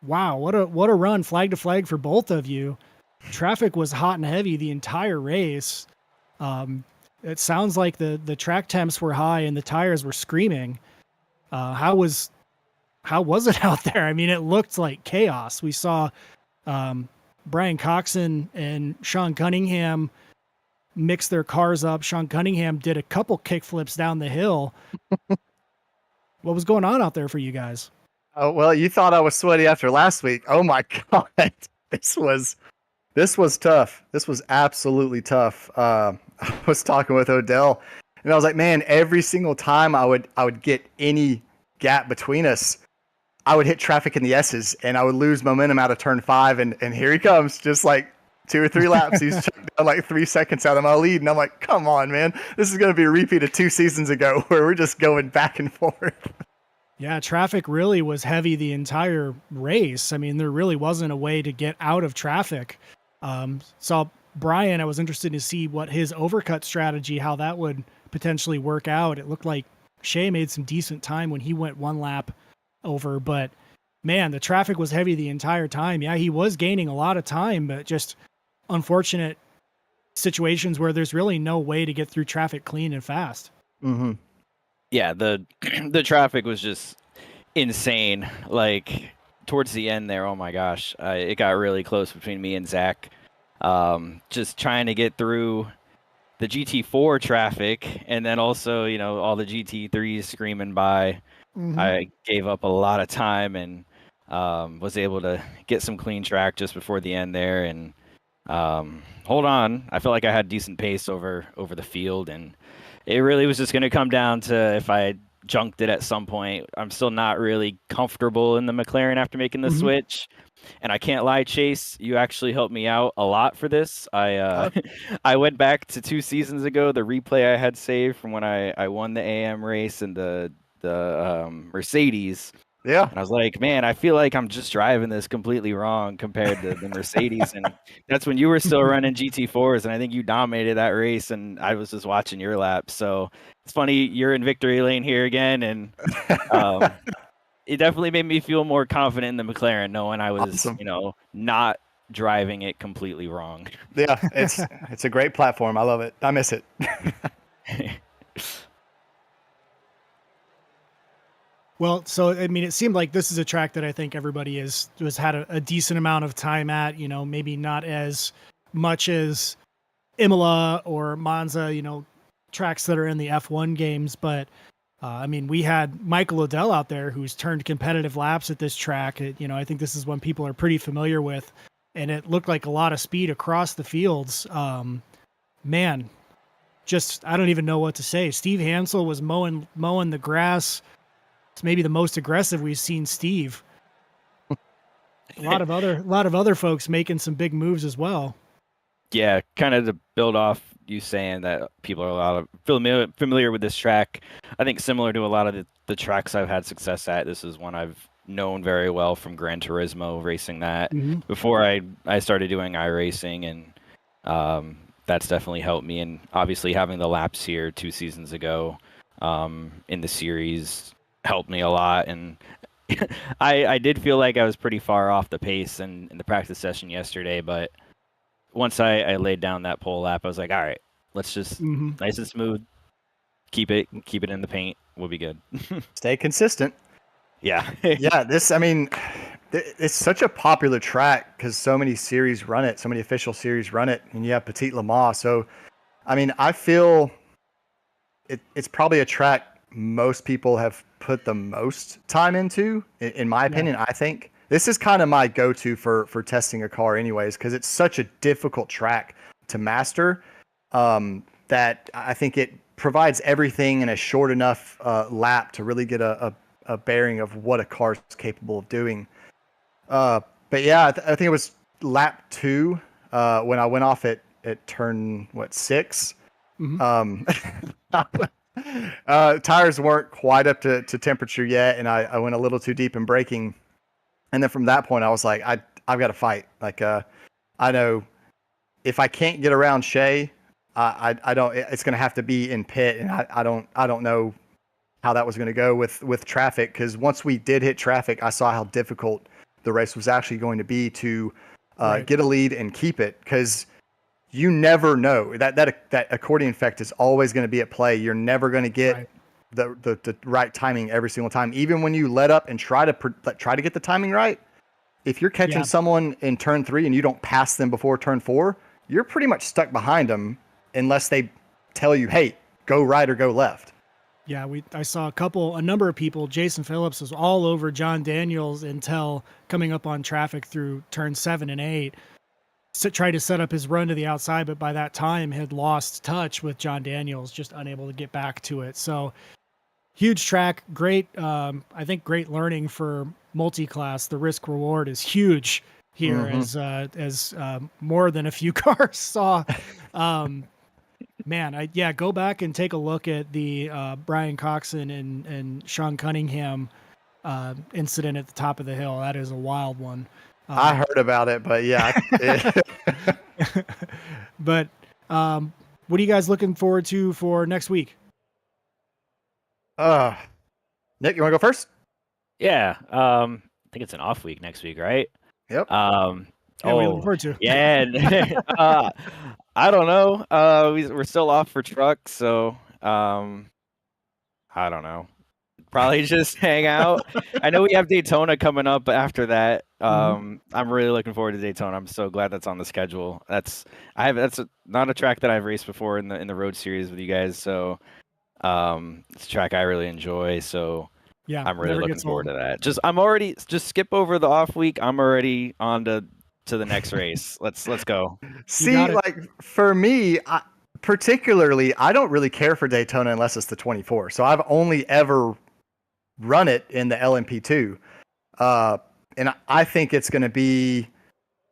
Wow, what a run, flag to flag for both of you. Traffic was hot and heavy the entire race. It sounds like the track temps were high and the tires were screaming. How was it out there? I mean, it looked like chaos. We saw Brian Coxon and Sean Cunningham mix their cars up. Sean Cunningham did a couple kick flips down the hill. What was going on out there for you guys? Oh, well, you thought I was sweaty after last week. Oh my God. This was tough. This was absolutely tough. I was talking with Odell and I was like, man, every single time I would get any gap between us, I would hit traffic in the S's and I would lose momentum out of turn 5. And here he comes, just like 2 or 3 laps. He's down like 3 seconds out of my lead. And I'm like, come on, man, this is going to be a repeat of 2 seasons ago where we're just going back and forth. Yeah, traffic really was heavy the entire race. I mean, there really wasn't a way to get out of traffic. Saw Brian, I was interested to see what his overcut strategy, how that would potentially work out. It looked like Shea made some decent time when he went 1 lap over, but man, the traffic was heavy the entire time. Yeah, he was gaining a lot of time, but just unfortunate situations where there's really no way to get through traffic clean and fast. Mm-hmm. Yeah, the traffic was just insane. Like towards the end there, oh my gosh, it got really close between me and Zach. Just trying to get through the GT4 traffic, and then also, you know, all the GT3s screaming by. Mm-hmm. I gave up a lot of time and was able to get some clean track just before the end there. And hold on, I felt like I had decent pace over the field, and it really was just going to come down to if I junked it at some point. I'm still not really comfortable in the McLaren after making the mm-hmm. switch. And I can't lie, Chase, you actually helped me out a lot for this. I went back to 2 seasons ago, the replay I had saved from when I won the AM race and the Mercedes. Yeah. And I was like, man, I feel like I'm just driving this completely wrong compared to the Mercedes. And that's when you were still running GT4s, and I think you dominated that race, and I was just watching your laps. So it's funny, you're in victory lane here again, and it definitely made me feel more confident in the McLaren, knowing I was, Awesome. not driving it completely wrong. Yeah, it's a great platform. I love it. I miss it. Well, so I mean, it seemed like this is a track that I think everybody has had a decent amount of time at. Maybe not as much as Imola or Monza. Tracks that are in the F1 games, but I mean, we had Michael Liddell out there who's turned competitive laps at this track. I think this is one people are pretty familiar with, and it looked like a lot of speed across the fields. Man, just I don't even know what to say. Steve Hansel was mowing the grass. It's maybe the most aggressive we've seen Steve. A lot of other folks making some big moves as well. Yeah, kind of to build off you saying that people are a lot of familiar with this track. I think similar to a lot of the tracks I've had success at, this is one I've known very well from Gran Turismo, racing that before I started doing iRacing, and that's definitely helped me. And obviously having the laps here 2 seasons ago in the series helped me a lot. And I did feel like I was pretty far off the pace in the practice session yesterday, but once I laid down that pole lap, I was like, all right, let's just nice and smooth, keep it in the paint. We'll be good. Stay consistent. Yeah. Yeah, I mean, it's such a popular track because so many series run it, so many official series run it, and you have Petit Le Mans. So, I mean, I feel it's probably a track most people have put the most time into, in my opinion. I think this is kind of my go-to for testing a car anyways, because it's such a difficult track to master that I think it provides everything in a short enough lap to really get a bearing of what a car is capable of doing. But yeah, I think it was lap 2 when I went off at turn 6. Tires weren't quite up to temperature yet, and I went a little too deep in braking. And then from that point, I was like, I've got to fight. Like, I know if I can't get around Shea, I don't. It's going to have to be in pit, and I don't know how that was going to go with traffic, because once we did hit traffic, I saw how difficult the race was actually going to be to get a lead and keep it, because you never know that accordion effect is always going to be at play. You're never going to get the right timing every single time. Even when you let up and try to get the timing right, if you're catching someone in turn 3 and you don't pass them before turn 4, you're pretty much stuck behind them unless they tell you, hey, go right or go left. Yeah, I saw a number of people. Jason Phillips was all over John Daniels until coming up on traffic through turn 7 and 8. Tried to set up his run to the outside, but by that time had lost touch with John Daniels, just unable to get back to it. So huge track, great. I think great learning for multi-class. The risk reward is huge here, as more than a few cars saw. Man, go back and take a look at the Brian Coxon and Sean Cunningham incident at the top of the hill. That is a wild one. I heard about it, but yeah. But what are you guys looking forward to for next week? Nick, you want to go first? Yeah. I think it's an off week next week, right? Yep. What are you looking forward to? Yeah. I don't know. We're still off for trucks, so I don't know. Probably just hang out. I know we have Daytona coming up after that. I'm really looking forward to Daytona. I'm so glad that's on the schedule. That's not a track that I've raced before in the road series with you guys. So it's a track I really enjoy. So yeah, I'm really looking forward to that. Just skip over the off week. I'm already on to the next race. Let's go. See, like for me, particularly, I don't really care for Daytona unless it's the 24. So I've only ever run it in the LMP2. And I think it's going to be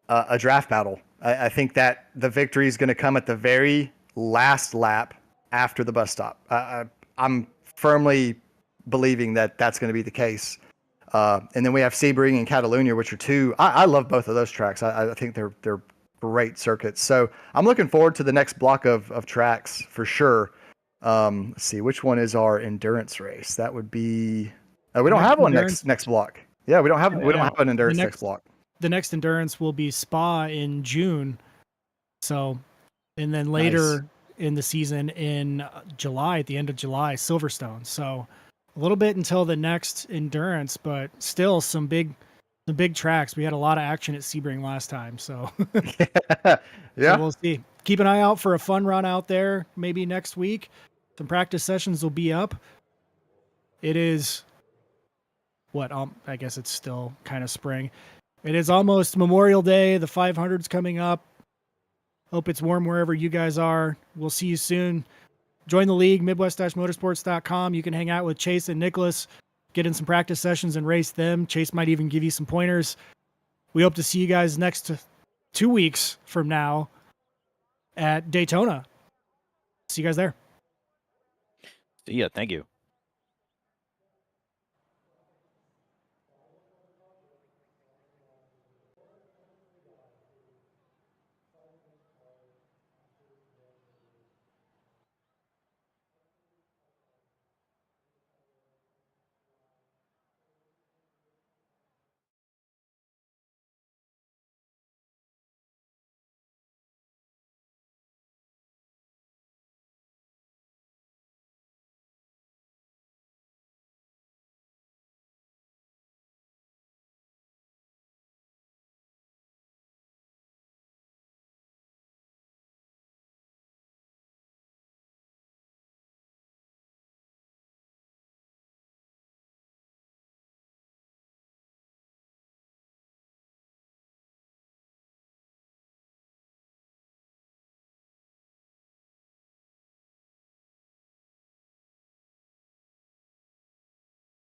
a draft battle. I think that the victory is going to come at the very last lap after the bus stop. I'm firmly believing that that's going to be the case. And then we have Sebring and Catalunya, which are two. I love both of those tracks. I think they're great circuits. So I'm looking forward to the next block of tracks for sure. Let's see, which one is our endurance race? That would be We don't Next have one endurance- next block. Yeah, we don't have Yeah. an endurance The next block. The next endurance will be Spa in June. So, and then later in the season in July, at the end of July, Silverstone. So, a little bit until the next endurance, but still some big tracks. We had a lot of action at Sebring last time, so Yeah. so we'll see. Keep an eye out for a fun run out there. Maybe next week, some practice sessions will be up. It is what I guess it's still kind of spring. It is almost Memorial Day. The 500's coming up. Hope it's warm wherever you guys are. We'll see you soon. Join the league, midwest-motorsports.com. You can hang out with Chase and Nicholas, get in some practice sessions and race them. Chase might even give you some pointers. We hope to see you guys next 2 weeks from now at Daytona. See you guys there. Yeah, thank you.